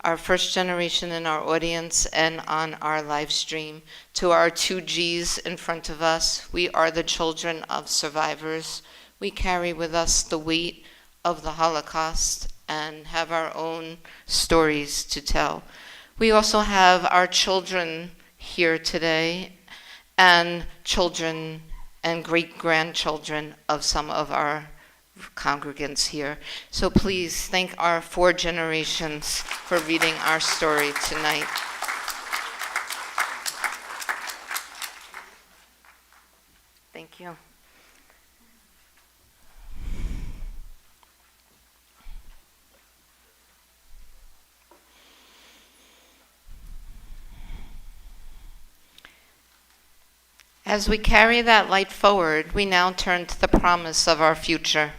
our first generation in our audience and on our live stream to our 2 Gs in front of us. We are the children of survivors. We carry with us the weight of the Holocaust and have our own stories to tell. We also have our children here today, and children and great-grandchildren of some of our congregants here. So please thank our 4 generations for reading our story tonight. Thank you. As we carry that light forward, we now turn to the promise of our future.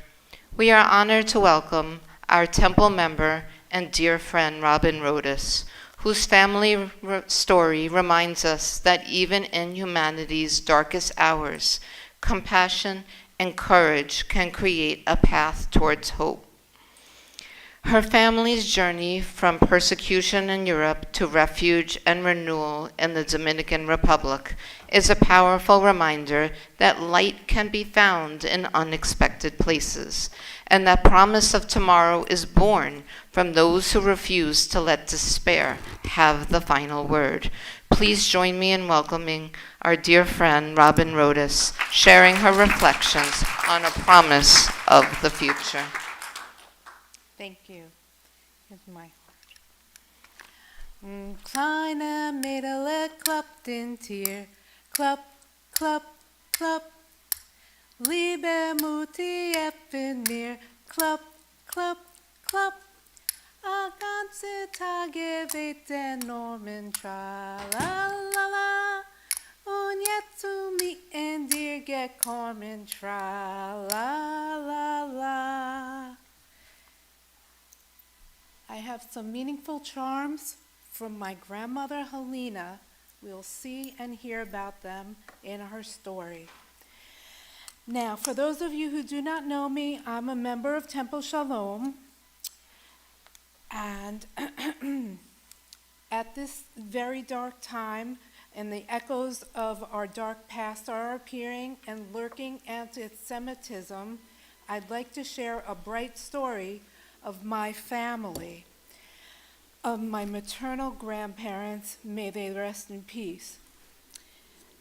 We are honored to welcome our temple member and dear friend, Robin Rodas, whose family story reminds us that even in humanity's darkest hours, compassion and courage can create a path towards hope. Her family's journey from persecution in Europe to refuge and renewal in the Dominican Republic is a powerful reminder that light can be found in unexpected places, and that promise of tomorrow is born from those who refuse to let despair have the final word. Please join me in welcoming our dear friend, Robin Rodas, sharing her reflections on a promise of the future. Thank you. Here's my kleine Mädele klappt in Tier, klapp, klapp, klapp. Liebe Mutti effen mir, klapp, klapp, klapp. A ganze Tage weht der Norman, tra-la-la-la. Und jetzt zu mir in dir gekommen, tra-la-la-la. I have some meaningful charms from my grandmother Helena. We'll see and hear about them in her story. Now, for those of you who do not know me, I'm a member of Temple Shalom. And at this very dark time, and the echoes of our dark past are appearing and lurking anti-Semitism, I'd like to share a bright story of my family, of my maternal grandparents. May they rest in peace.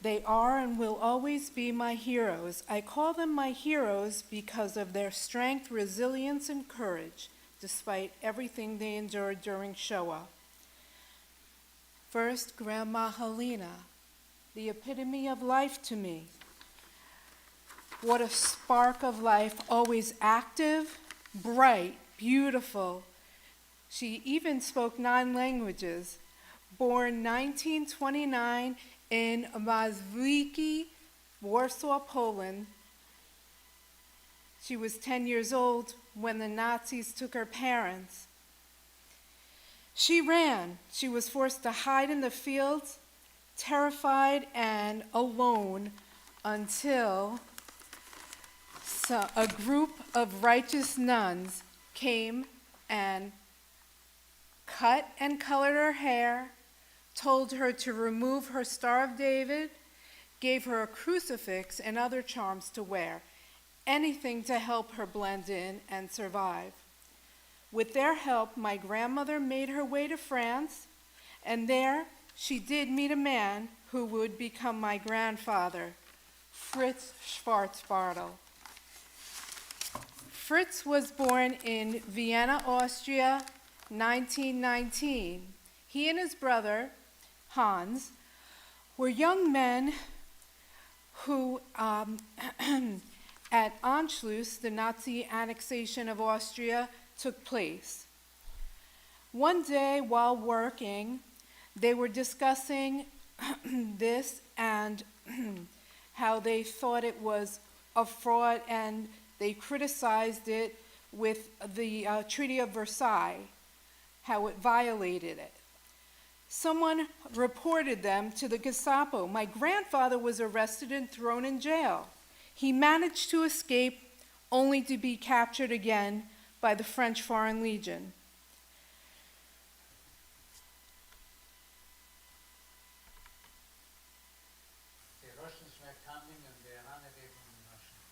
They are and will always be my heroes. I call them my heroes because of their strength, resilience, and courage, despite everything they endured during Shoah. First, Grandma Helena, the epitome of life to me. What a spark of life, always active, bright, beautiful. She even spoke 9 languages. Born 1929 in Mazwiki, Warsaw, Poland. She was 10 years old when the Nazis took her parents. She ran. She was forced to hide in the fields, terrified and alone, until a group of righteous nuns came and cut and colored her hair, told her to remove her Star of David, gave her a crucifix and other charms to wear, anything to help her blend in and survive. With their help, my grandmother made her way to France, and there she did meet a man who would become my grandfather, Fritz Schwarzbardel. Fritz was born in Vienna, Austria, 1919. He and his brother, Hans, were young men who, at Anschluss, the Nazi annexation of Austria, took place. One day while working, they were discussing this and how they thought it was a fraud, and they criticized it with the Treaty of Versailles, how it violated it. Someone reported them to the Gestapo. My grandfather was arrested and thrown in jail. He managed to escape, only to be captured again by the French Foreign Legion. The Russians were coming and they ran away from the Russians.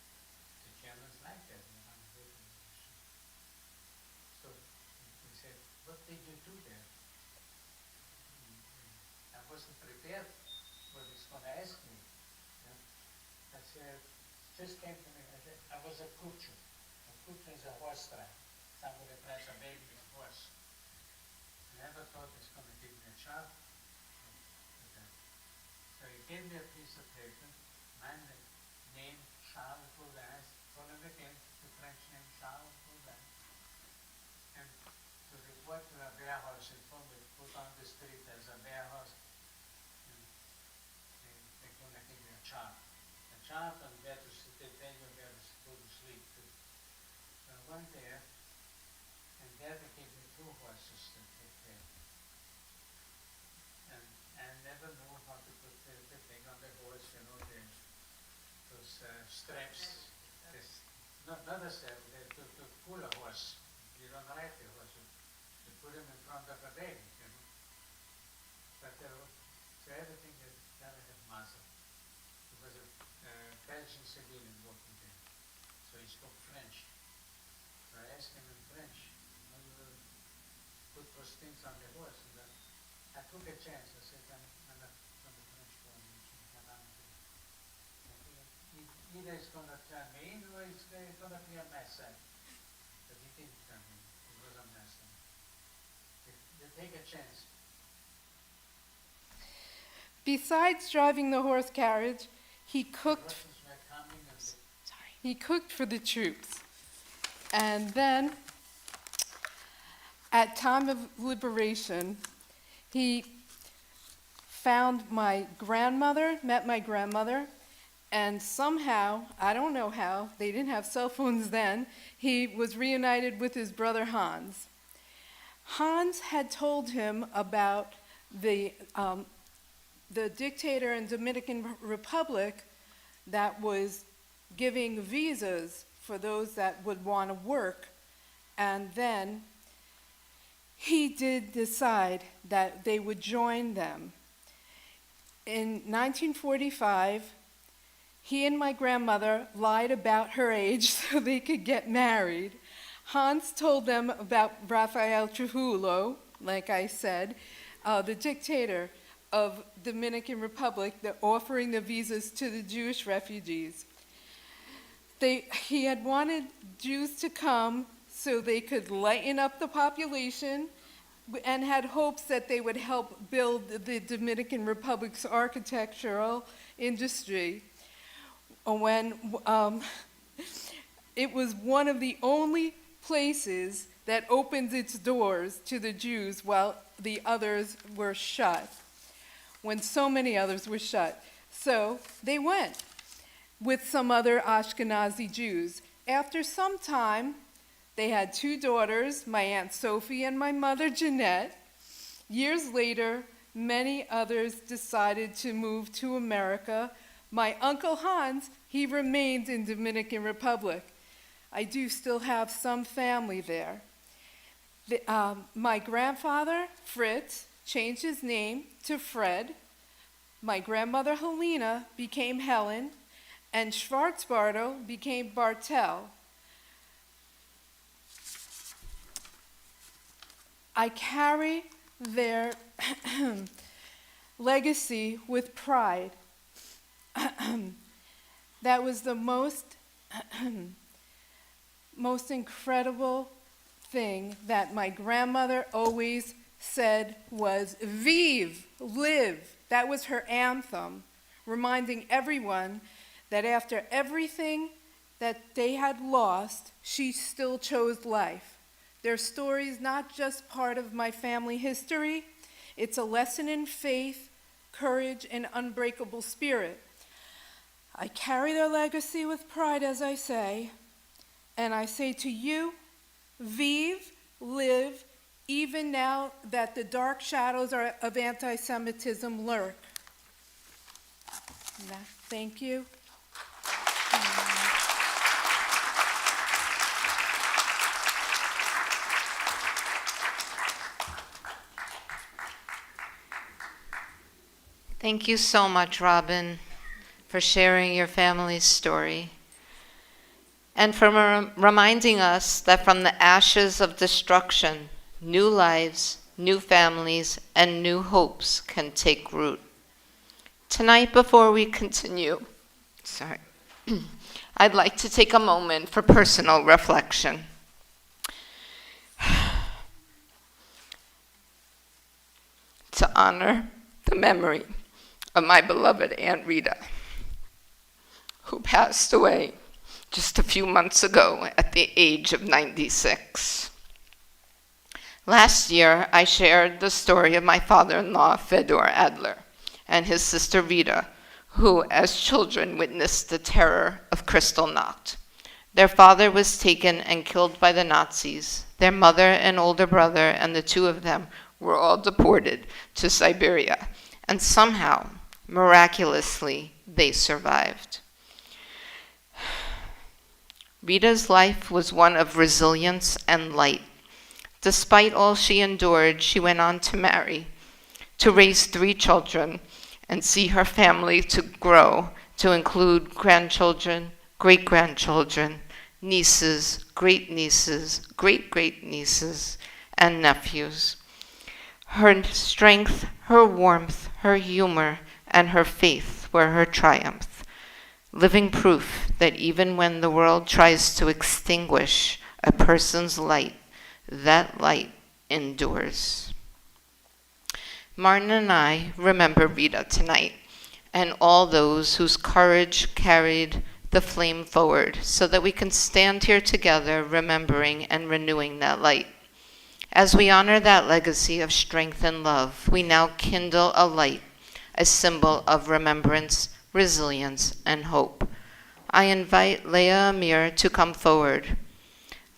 The Germans like that, they ran away from the Russians. So we said, what did you do there? I wasn't prepared what he's going to ask me. Yeah? I said, just came to me, I was a kuchu. A kuchu is a horse track. Somebody drives a baby with a horse. I never thought he's going to give me a job. So he gave me a piece of paper, my name, Charles Boudin, full of again, the French name Charles Boudin. And to report to a warehouse in Fulham, put on the street as a warehouse, and they're going to give me a job. A job and where to sit, they tell you where to go to sleep too. So I went there, and there they gave me 2 horses to take care. And I never knew how to put the thing on the horse, you know, those straps. Not a strap, to pull a horse. You don't ride the horse, you put him in front of a wagon, you know. But so everything is gotta have muscle. There was a Belgian civilian working there, so he spoke French. So I asked him in French, how do you put those things on the horse? And I took a chance. I said, I'm not from the French Foreign Legion. Either it's going to turn me in or it's going to be a mess. But he didn't turn me in. It was a mess. They take a chance. Besides driving the horse carriage, he cooked. The Russians were coming and He cooked for the troops. And then, at time of liberation, he found my grandmother, met my grandmother, and somehow, I don't know how, they didn't have cell phones then, he was reunited with his brother Hans. Hans had told him about the dictator in Dominican Republic that was giving visas for those that would want to work. And then he did decide that they would join them. In 1945, he and my grandmother lied about her age so they could get married. Hans told them about Rafael Trujillo, like I said, the dictator of Dominican Republic, offering the visas to the Jewish refugees. He had wanted Jews to come so they could lighten up the population, and had hopes that they would help build the Dominican Republic's architectural industry. When it was one of the only places that opened its doors to the Jews while the others were shut, when so many others were shut. So they went with some other Ashkenazi Jews. After some time, they had 2 daughters, my Aunt Sophie and my mother Jeanette. Years later, many others decided to move to America. My Uncle Hans, he remained in Dominican Republic. I do still have some family there. My grandfather, Fritz, changed his name to Fred. My grandmother, Helena, became Helen, and Schwarzbardo became Bartel. I carry their legacy with pride. That was the most most incredible thing that my grandmother always said was "Vive," live. That was her anthem, reminding everyone that after everything that they had lost, she still chose life. Their story is not just part of my family history, it's a lesson in faith, courage, and unbreakable spirit. I carry their legacy with pride, as I say, and I say to you, vive, live, even now that the dark shadows of anti-Semitism lurk. Thank you. Thank you so much, Robin, for sharing your family's story and for reminding us that from the ashes of destruction, new lives, new families, and new hopes can take root. Tonight, before we continue, I'd like to take a moment for personal reflection. To honor the memory of my beloved Aunt Rita, who passed away just a few months ago at the age of 96. Last year, I shared the story of my father-in-law, Fedor Adler, and his sister Rita, who, as children, witnessed the terror of Kristallnacht. Their father was taken and killed by the Nazis. Their mother and older brother and the two of them were all deported to Siberia, and somehow, miraculously, they survived. Rita's life was one of resilience and light. Despite all she endured, she went on to marry, to raise 3 children, and see her family to grow to include grandchildren, great-grandchildren, nieces, great-nieces, great-great-nieces, and nephews. Her strength, her warmth, her humor, and her faith were her triumph, living proof that even when the world tries to extinguish a person's light, that light endures. Martin and I remember Rita tonight, and all those whose courage carried the flame forward so that we can stand here together remembering and renewing that light. As we honor that legacy of strength and love, we now kindle a light, a symbol of remembrance, resilience, and hope. I invite Leah Amir to come forward.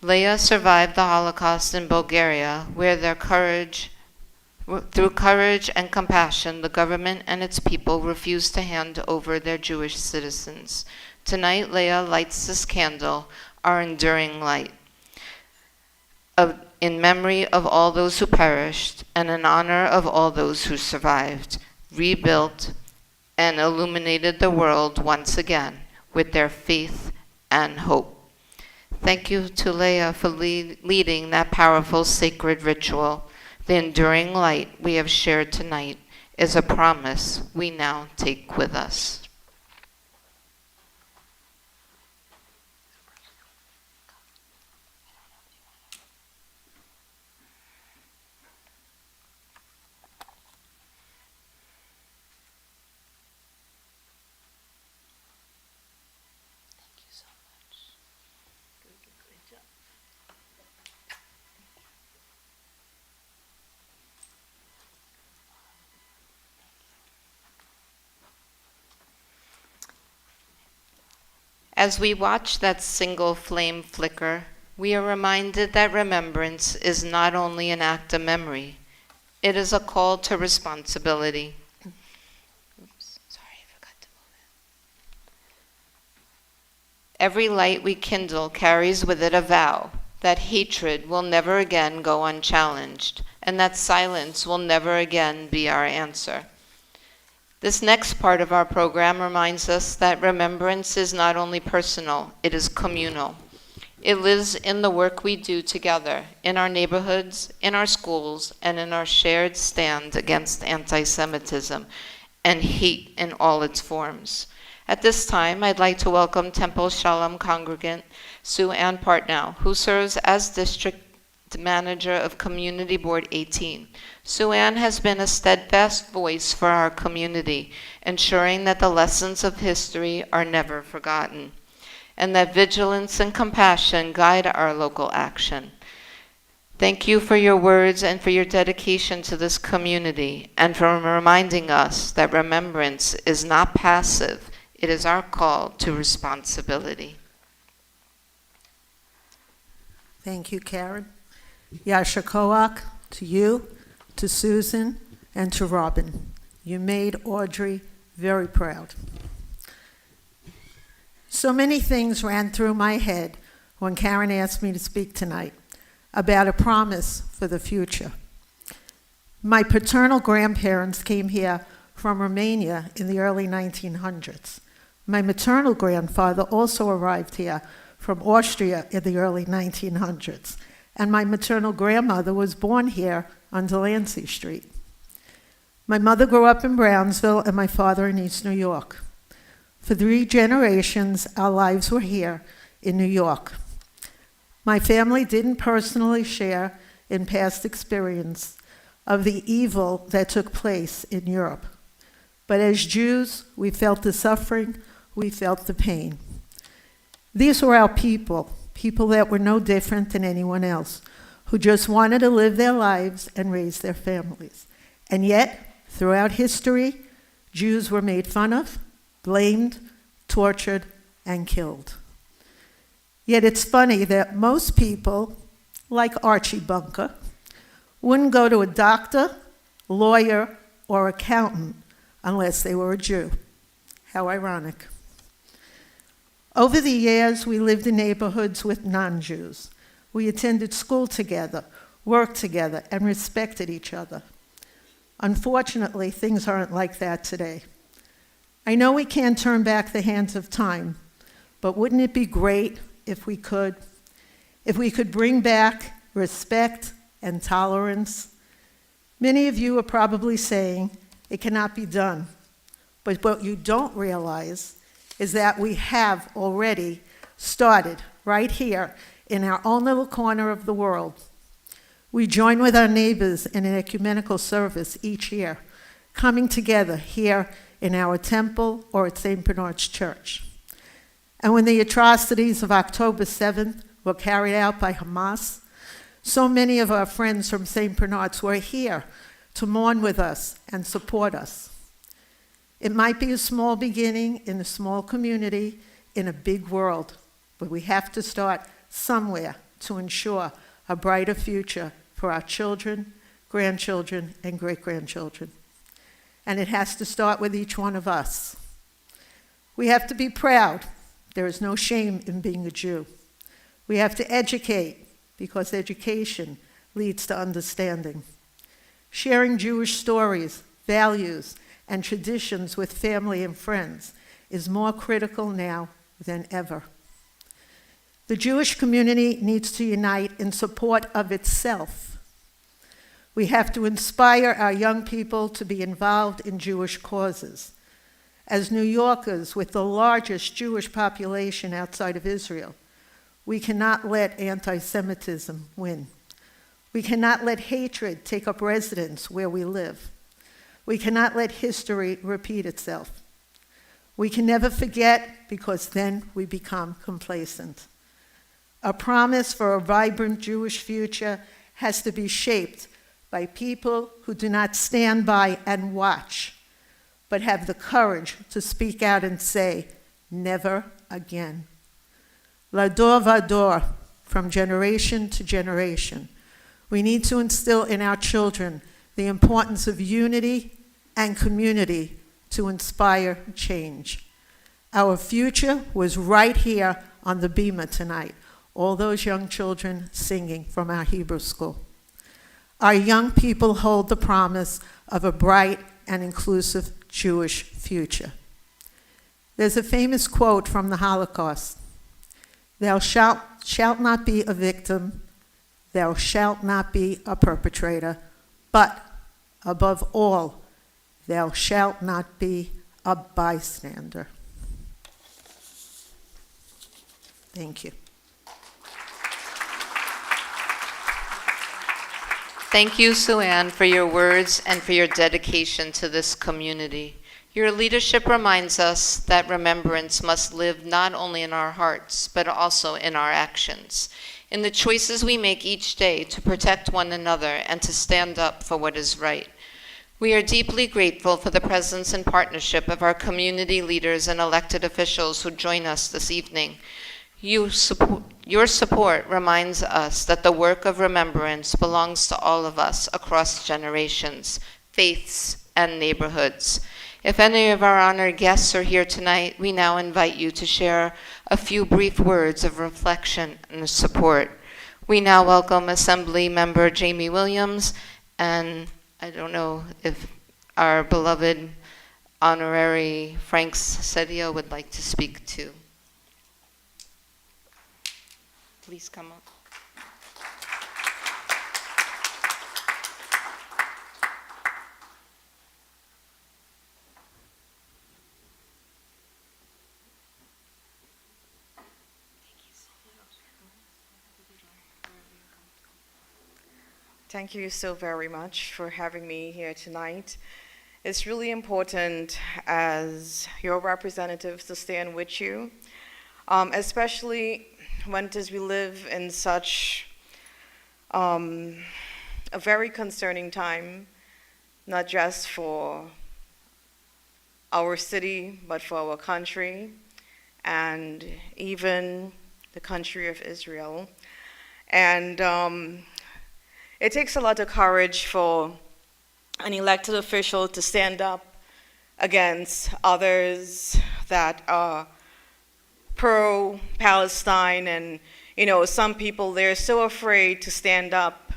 Leah survived the Holocaust in Bulgaria, where through courage and compassion, the government and its people refused to hand over their Jewish citizens. Tonight, Leah lights this candle, our enduring light, in memory of all those who perished and in honor of all those who survived, rebuilt, and illuminated the world once again with their faith and hope. Thank you to Leah for leading that powerful sacred ritual. The enduring light we have shared tonight is a promise we now take with us. As we watch that single flame flicker, we are reminded that remembrance is not only an act of memory, it is a call to responsibility. Every light we kindle carries with it a vow that hatred will never again go unchallenged, and that silence will never again be our answer. This next part of our program reminds us that remembrance is not only personal, it is communal. It lives in the work we do together, in our neighborhoods, in our schools, and in our shared stand against anti-Semitism and hate in all its forms. At this time, I'd like to welcome Temple Shalom congregant Sue Ann Partnow, who serves as District Manager of Community Board 18. Sue Ann has been a steadfast voice for our community, ensuring that the lessons of history are never forgotten, and that vigilance and compassion guide our local action. Thank you for your words and for your dedication to this community, and for reminding us that remembrance is not passive. It is our call to responsibility. Thank you, Karen. Yasher Koach, to you, to Susan, and to Robin. You made Audrey very proud. So many things ran through my head when Karen asked me to speak tonight about a promise for the future. My paternal grandparents came here from Romania in the early 1900s. My maternal grandfather also arrived here from Austria in the early 1900s, and my maternal grandmother was born here on Delancey Street. My mother grew up in Brownsville and my father in East New York. For 3 generations, our lives were here in New York. My family didn't personally share in past experience of the evil that took place in Europe. But as Jews, we felt the suffering, we felt the pain. These were our people that were no different than anyone else, who just wanted to live their lives and raise their families. And yet, throughout history, Jews were made fun of, blamed, tortured, and killed. Yet it's funny that most people, like Archie Bunker, wouldn't go to a doctor, lawyer, or accountant unless they were a Jew. How ironic. Over the years, we lived in neighborhoods with non-Jews. We attended school together, worked together, and respected each other. Unfortunately, things aren't like that today. I know we can't turn back the hands of time, but wouldn't it be great if we could? If we could bring back respect and tolerance? Many of you are probably saying it cannot be done, but what you don't realize is that we have already started right here in our own little corner of the world. We join with our neighbors in an ecumenical service each year, coming together here in our temple or at St. Bernard's Church. And when the atrocities of October 7th were carried out by Hamas, so many of our friends from St. Bernard's were here to mourn with us and support us. It might be a small beginning in a small community in a big world, but we have to start somewhere to ensure a brighter future for our children, grandchildren, and great-grandchildren. And it has to start with each one of us. We have to be proud. There is no shame in being a Jew. We have to educate, because education leads to understanding. Sharing Jewish stories, values, and traditions with family and friends is more critical now than ever. The Jewish community needs to unite in support of itself. We have to inspire our young people to be involved in Jewish causes. As New Yorkers with the largest Jewish population outside of Israel, we cannot let anti-Semitism win. We cannot let hatred take up residence where we live. We cannot let history repeat itself. We can never forget, because then we become complacent. A promise for a vibrant Jewish future has to be shaped by people who do not stand by and watch, but have the courage to speak out and say, never again. L'ador v'ador, from generation to generation. We need to instill in our children the importance of unity and community to inspire change. Our future was right here on the bima tonight, all those young children singing from our Hebrew school. Our young people hold the promise of a bright and inclusive Jewish future. There's a famous quote from the Holocaust: "Thou shalt not be a victim, thou shalt not be a perpetrator, but above all, thou shalt not be a bystander." Thank you. Thank you, Sue Ann, for your words and for your dedication to this community. Your leadership reminds us that remembrance must live not only in our hearts, but also in our actions, in the choices we make each day to protect one another and to stand up for what is right. We are deeply grateful for the presence and partnership of our community leaders and elected officials who join us this evening. Your support reminds us that the work of remembrance belongs to all of us across generations, faiths, and neighborhoods. If any of our honored guests are here tonight, we now invite you to share a few brief words of reflection and support. We now welcome Assembly Member Jamie Williams, and I don't know if our beloved honorary Frank Sedio would like to speak too. Please come up. Thank you so very much for having me here tonight. It's really important as your representatives to stand with you, especially when it is we live in such a very concerning time, not just for our city, but for our country, and even the country of Israel. And it takes a lot of courage for an elected official to stand up against others that are pro-Palestine, and some people, they're so afraid to stand up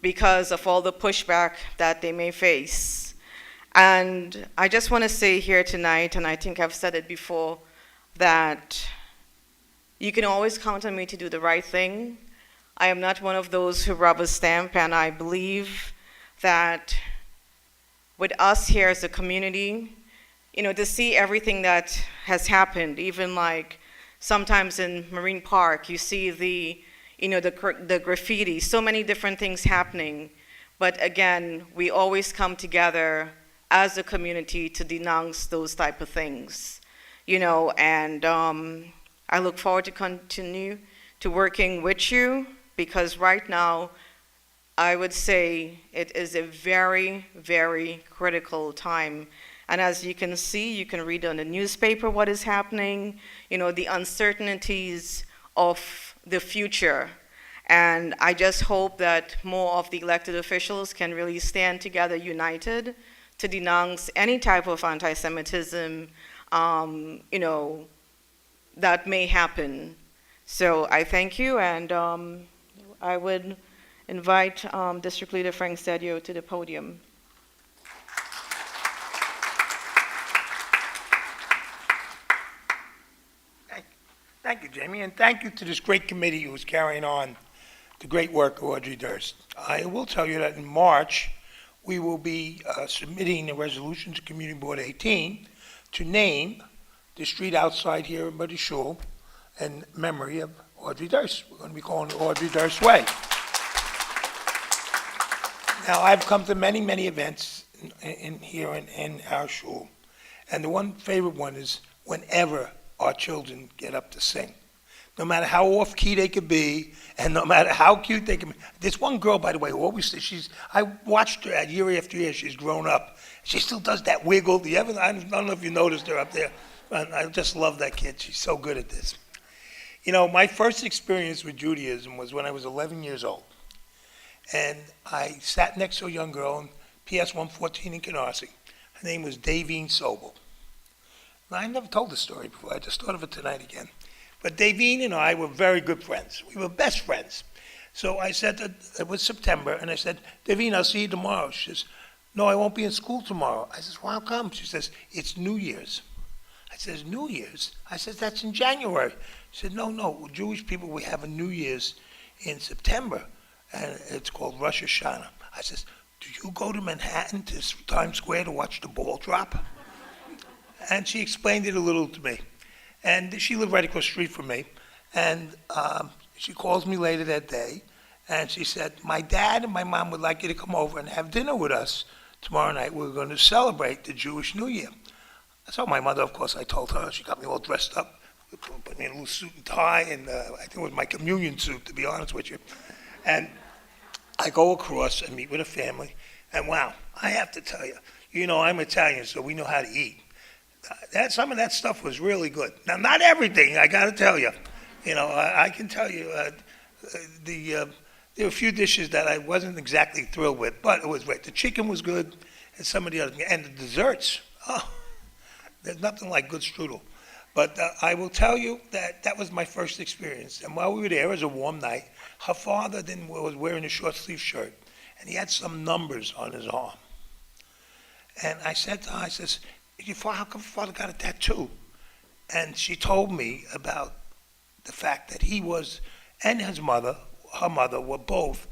because of all the pushback that they may face. And I just want to say here tonight, and I think I've said it before, that you can always count on me to do the right thing. I am not one of those who rubber stamp, and I believe that with us here as a community, to see everything that has happened, even like sometimes in Marine Park, you see the graffiti, so many different things happening. But again, we always come together as a community to denounce those type of things, and I look forward to continue to working with you, because right now, I would say it is a very, very critical time. And as you can see, you can read on the newspaper what is happening, the uncertainties of the future. And I just hope that more of the elected officials can really stand together united to denounce any type of anti-Semitism, that may happen. So I thank you, and I would invite District Leader Frank Sedio to the podium. Thank you, Jamie, and thank you to this great committee who is carrying on the great work of Audrey Durst. I will tell you that in March, we will be submitting a resolution to Community Board 18 to name the street outside here in Buddy Shul in memory of Audrey Durst. We're going to be calling it Audrey Durst Way. Now, I've come to many, many events here in our shul, and the one favorite one is whenever our children get up to sing. No matter how off-key they could be, and no matter how cute they can be. There's one girl, by the way, who always, I watched her year after year, she's grown up. She still does that wiggle. I don't know if you noticed her up there. I just love that kid. She's so good at this. My first experience with Judaism was when I was 11 years old. And I sat next to a young girl in PS 114 in Canarsie. Her name was Davine Sobel. Now, I never told this story before. I just thought of it tonight again. But Davine and I were very good friends. We were best friends. So I said that it was September, and I said, Davine, I'll see you tomorrow. She says, no, I won't be in school tomorrow. I says, well, how come? She says, it's New Year's. I says, New Year's? I says, that's in January. She said, no, Jewish people, we have a New Year's in September, and it's called Rosh Hashanah. I says, do you go to Manhattan, to Times Square, to watch the ball drop? And she explained it a little to me. And she lived right across the street from me. And she calls me later that day, and she said, my dad and my mom would like you to come over and have dinner with us tomorrow night. We're going to celebrate the Jewish New Year. So my mother, of course, I told her, she got me all dressed up, put me in a little suit and tie, and I think it was my communion suit, to be honest with you. And I go across and meet with a family, and wow, I have to tell you, you know, I'm Italian, so we know how to eat. Some of that stuff was really good. Now, not everything, I got to tell you. You know, I can tell you, there were a few dishes that I wasn't exactly thrilled with, but it was great. The chicken was good, and some of the other, and the desserts. Oh, there's nothing like good strudel. But I will tell you that that was my first experience. And while we were there, it was a warm night. Her father was wearing a short sleeve shirt, and he had some numbers on his arm. And I said to her, I says, how come father got a tattoo? And she told me about the fact that he was, and his mother, her mother, were both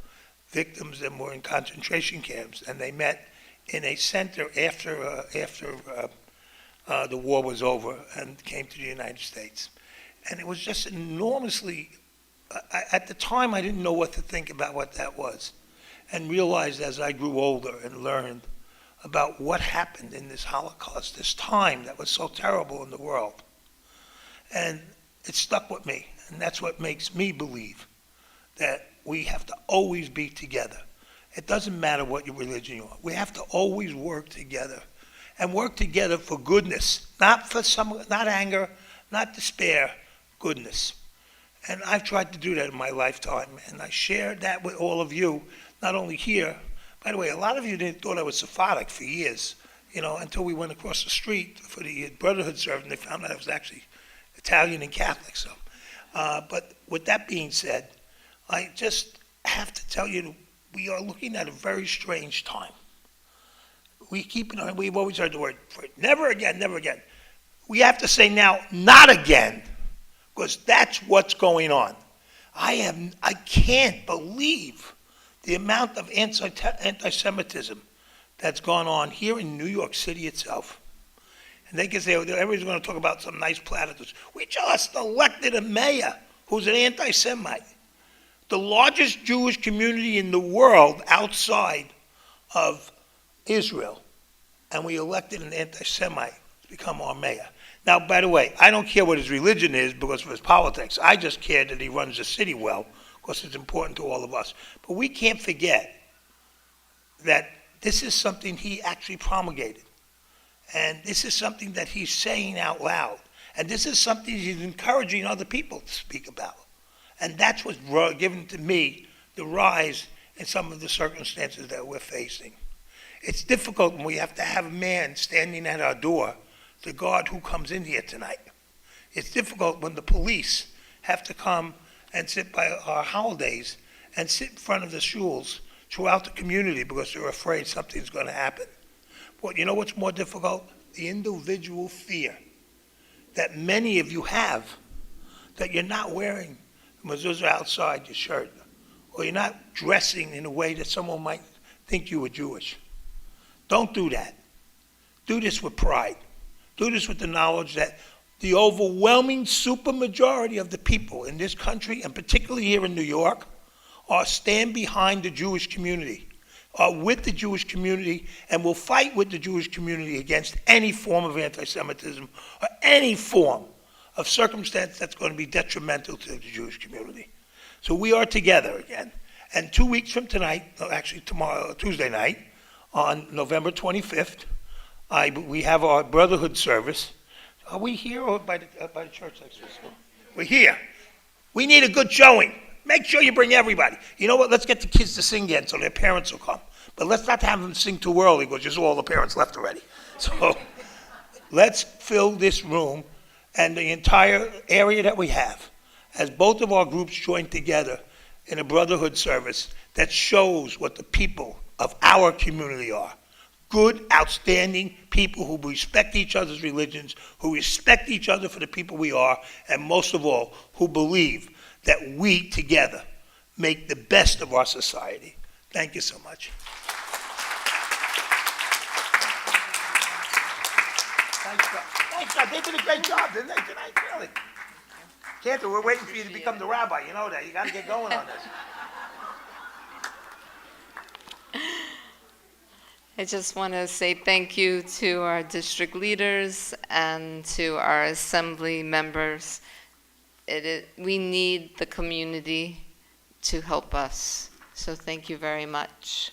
victims and were in concentration camps. And they met in a center after the war was over and came to the United States. And it was just enormously, at the time I didn't know what to think about what that was, and realized as I grew older and learned about what happened in this Holocaust, this time that was so terrible in the world. And it stuck with me, and that's what makes me believe that we have to always be together. It doesn't matter what your religion you are. We have to always work together, and work together for goodness, not anger, not despair, goodness. And I've tried to do that in my lifetime, and I share that with all of you, not only here. By the way, a lot of you thought I was Sephardic for years, you know, until we went across the street for the Brotherhood service, and they found out I was actually Italian and Catholic. So, but with that being said, I just have to tell you, we are looking at a very strange time. We've always heard the word, never again, never again. We have to say now, not again, because that's what's going on. I can't believe the amount of anti-Semitism that's gone on here in New York City itself. And they can say, everybody's going to talk about some nice platitudes. We just elected a mayor who's an anti-Semite. The largest Jewish community in the world outside of Israel. And we elected an anti-Semite to become our mayor. Now, by the way, I don't care what his religion is because of his politics. I just care that he runs the city well, because it's important to all of us. But we can't forget that this is something he actually promulgated. And this is something that he's saying out loud. And this is something he's encouraging other people to speak about. And that's what's given to me the rise in some of the circumstances that we're facing. It's difficult when we have to have a man standing at our door to guard who comes in here tonight. It's difficult when the police have to come and sit by our holidays and sit in front of the shuls throughout the community because they're afraid something's going to happen. But you know what's more difficult? The individual fear that many of you have, that you're not wearing a mezuzah outside your shirt, or you're not dressing in a way that someone might think you were Jewish. Don't do that. Do this with pride. Do this with the knowledge that the overwhelming supermajority of the people in this country, and particularly here in New York, stand behind the Jewish community, are with the Jewish community, and will fight with the Jewish community against any form of anti-Semitism or any form of circumstance that's going to be detrimental to the Jewish community. So we are together again. And 2 weeks from tonight, actually tomorrow, Tuesday night, on November 25th, we have our Brotherhood service. Are we here or by the church next to us? We're here. We need a good showing. Make sure you bring everybody. You know what? Let's get the kids to sing again so their parents will come. But let's not have them sing too early because there's all the parents left already. So let's fill this room and the entire area that we have as both of our groups join together in a Brotherhood service that shows what the people of our community are. Good, outstanding people who respect each other's religions, who respect each other for the people we are, and most of all, who believe that we together make the best of our society. Thank you so much. Thanks, God. They did a great job, didn't they, tonight? Really. Cantor, we're waiting for you to become the rabbi. You know that. You got to get going on this. I just want to say thank you to our district leaders and to our assembly members. We need the community to help us. So thank you very much.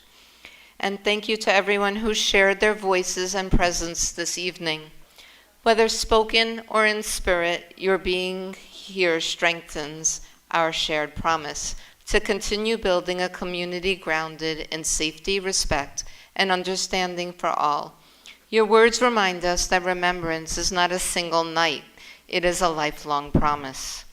And thank you to everyone who shared their voices and presence this evening. Whether spoken or in spirit, your being here strengthens our shared promise to continue building a community grounded in safety, respect, and understanding for all. Your words remind us that remembrance is not a single night, it is a lifelong promise.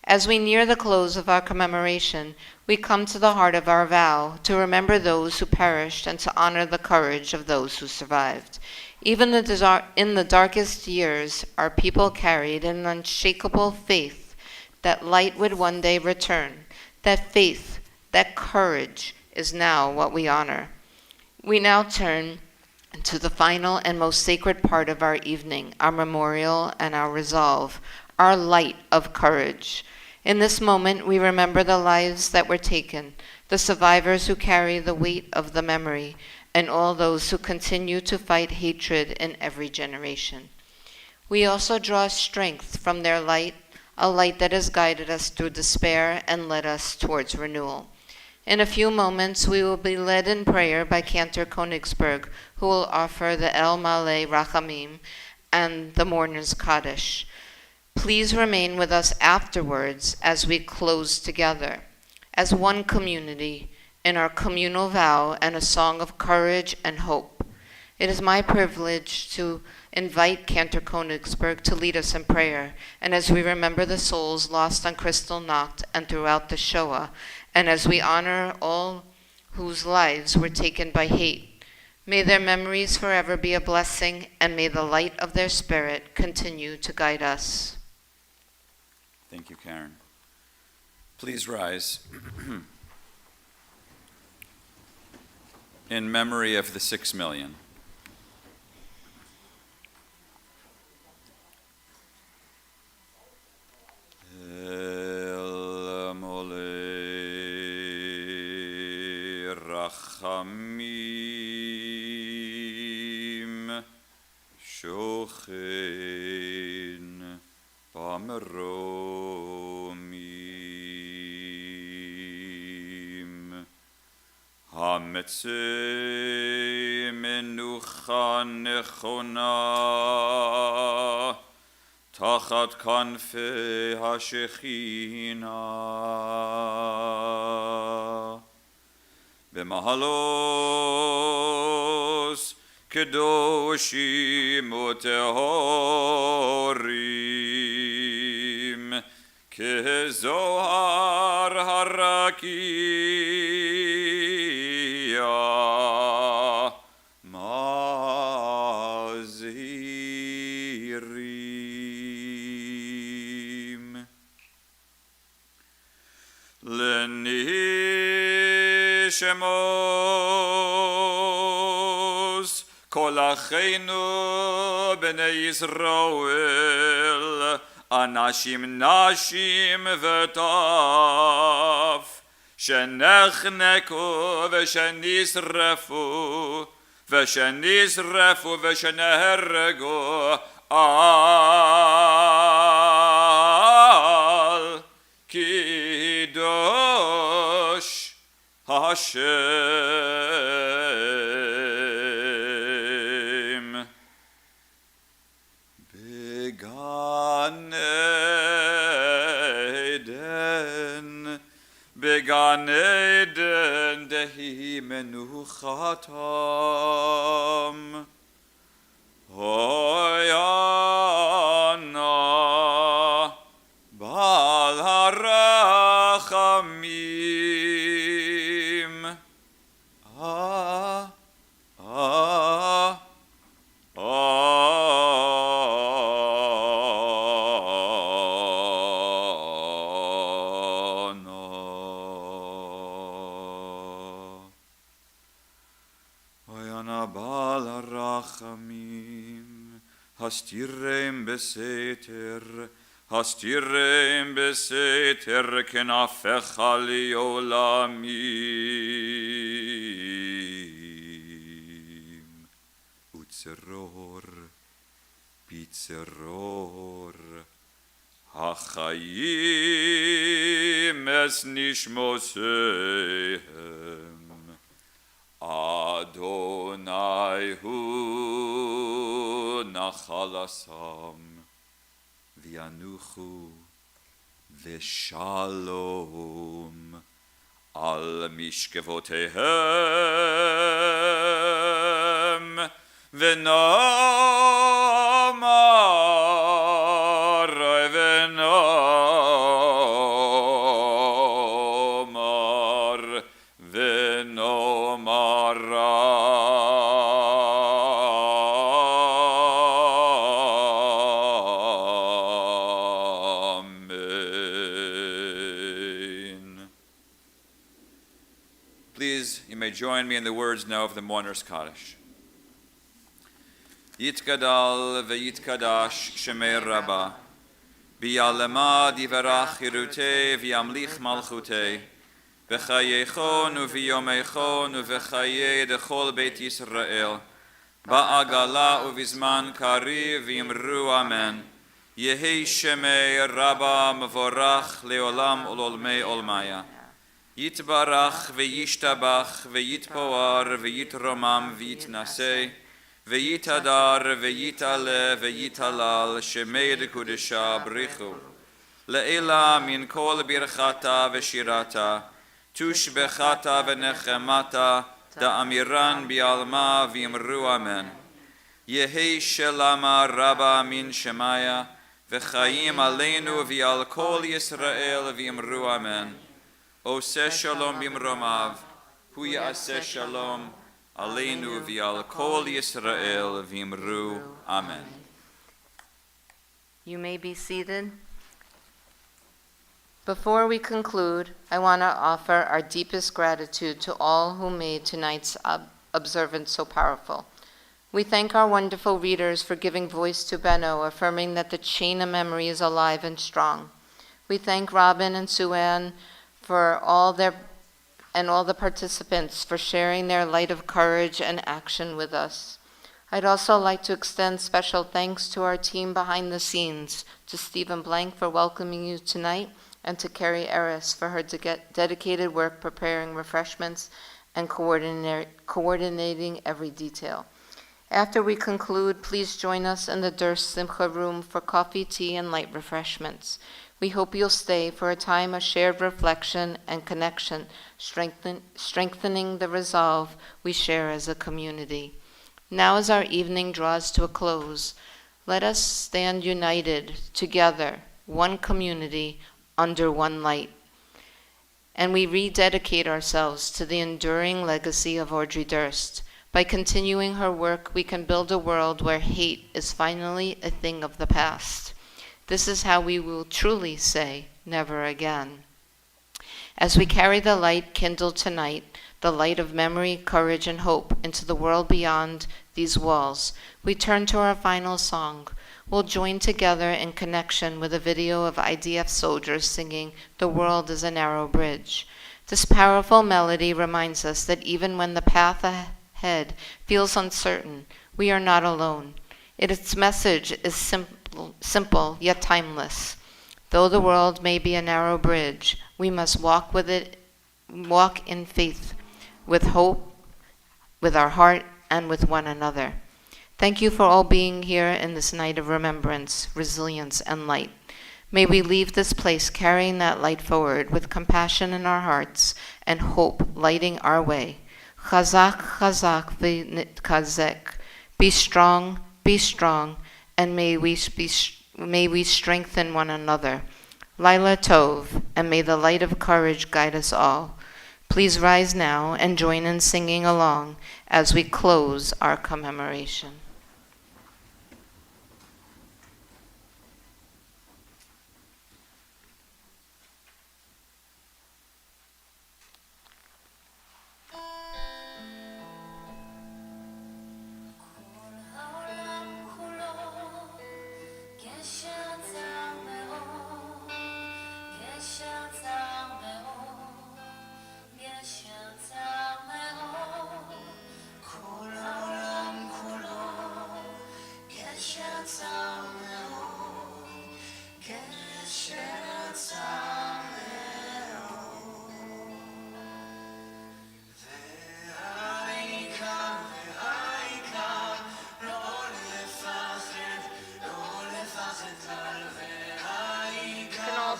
As we near the close of our commemoration, we come to the heart of our vow to remember those who perished and to honor the courage of those who survived. Even in the darkest years, our people carried an unshakable faith that light would one day return. That faith, that courage is now what we honor. We now turn to the final and most sacred part of our evening, our memorial and our resolve, our light of courage. In this moment, we remember the lives that were taken, the survivors who carry the weight of the memory, and all those who continue to fight hatred in every generation. We also draw strength from their light, a light that has guided us through despair and led us towards renewal. In a few moments, we will be led in prayer by Cantor Königsberg, who will offer the El Maleh Rachamim and the Mourner's Kaddish. Please remain with us afterwards as we close together, as one community, in our communal vow and a song of courage and hope. It is my privilege to invite Cantor Königsberg to lead us in prayer, and as we remember the souls lost on Kristallnacht and throughout the Shoah, and as we honor all whose lives were taken by hate, may their memories forever be a blessing, and may the light of their spirit continue to guide us. Thank you, Karen. Please rise. In memory of the 6 million. El Moleh Rachamim Shochen Bamromim Hametzei Menucha Nechona Tachat Kanfei HaShechina B'mahalos Kedoshim Utehorim Kezohar Harakia Mazirim Lenishemos Kol Acheinu B'nei Yisrael Anashim Nashim V'taf Shenechneku V'shenisrefu V'sheneheregu Al Kiddush Hashem Began Eden Dehi Menuchatam Hoyana Bal Harachamim Hastirem beseter הסתירם בסתר כנפיך לעולמים, וצרור בצרור החיים אס נשמותיהם. אדוני הוא נחלתם, וינוחו ושלום על משכבותיהם, ונאמר Amen. Please, you may join me in the words now of the Mourner's Kaddish. Yitgadal v'yitkadash shemei Rabbah, b'yalema divarach hirutei v'yamlich malchutei, b'chayechon u'v'yomechon u'v'chayei dechol beit Yisrael, ba'agala u'vizman kari v'yimru amen. Yehi shemei Rabbah mevorach leolam ulolmei olmaya. Yitbarach v'yishtabach v'yitpoar v'yitromam v'yitnasei, v'yitadar v'yitale v'yitalal shemei dekudesha brichu. Le'ela min kol birchata v'shirata, tushbechata v'nechemata, da'amiran bi'alma v'yimru amen. Yehi shelama Rabbah min shemaya, v'chayim aleinu v'yal kol Yisrael v'yimru amen. Oseh shalom bimromav, hu ya'aseh shalom, aleinu v'yal kol Yisrael v'yimru amen. You may be seated. Before we conclude, I want to offer our deepest gratitude to all who made tonight's observance so powerful. We thank our wonderful readers for giving voice to Benno, affirming that the chain of memory is alive and strong. We thank Robin and Sue Ann for all the participants for sharing their light of courage and action with us. I'd also like to extend special thanks to our team behind the scenes, to Stephen Blank for welcoming you tonight, and to Carrie Eris for her dedicated work preparing refreshments and coordinating every detail. After we conclude, please join us in the Durst Simcha room for coffee, tea, and light refreshments. We hope you'll stay for a time of shared reflection and connection, strengthening the resolve we share as a community. Now as our evening draws to a close, let us stand united together, one community, under one light. And we rededicate ourselves to the enduring legacy of Audrey Durst. By continuing her work, we can build a world where hate is finally a thing of the past. This is how we will truly say, never again. As we carry the light kindled tonight, the light of memory, courage, and hope into the world beyond these walls, we turn to our final song. We'll join together in connection with a video of IDF soldiers singing, "The World is a Narrow Bridge." This powerful melody reminds us that even when the path ahead feels uncertain, we are not alone. Its message is simple yet timeless. Though the world may be a narrow bridge, we must walk in faith, with hope, with our heart, and with one another. Thank you for all being here in this night of remembrance, resilience, and light. May we leave this place carrying that light forward with compassion in our hearts and hope lighting our way. Chazak, chazak, v'nitkazek. Be strong, and may we strengthen one another. Laila Tov, and may the light of courage guide us all. Please rise now and join in singing along as we close our commemoration. העולם כולו כשצר מאוד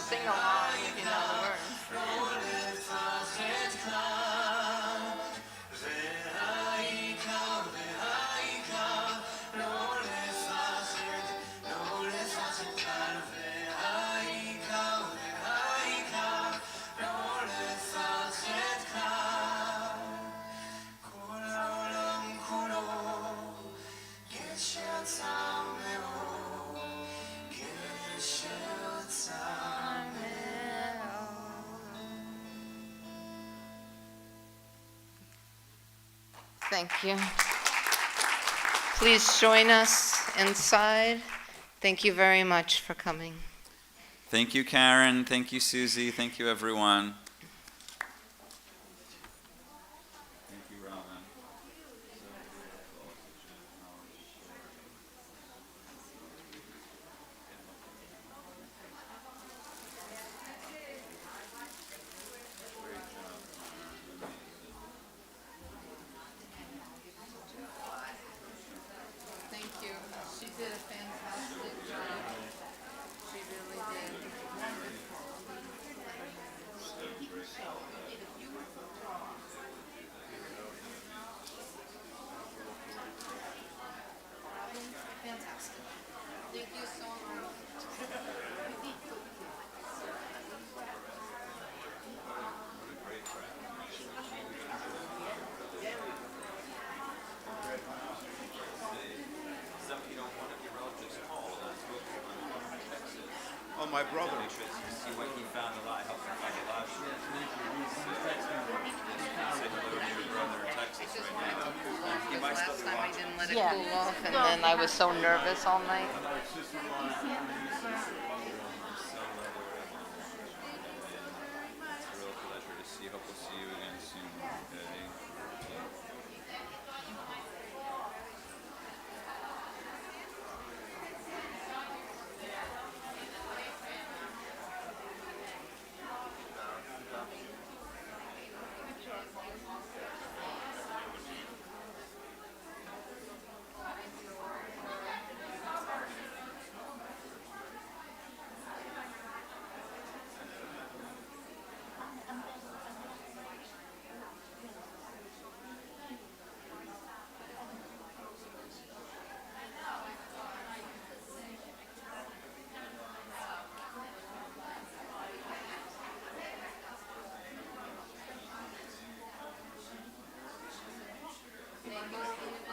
sing along if you know the words. Thank you. Please join us inside. Thank you very much for coming. Thank you, Karen. Thank you, Susie. Thank you, everyone. Thank you, Robin. Thank you. She did a fantastic job. She really did. Fantastic. Thank you so much. Oh, my brother. See what he found a lot. Helped him find a lot. Say hello to your brother in Texas right now. He might still Last be time I watching. didn't let it cool off, and then I was so nervous all night. It's a real pleasure to see. Hope we'll see you again soon. Okay. Thank you.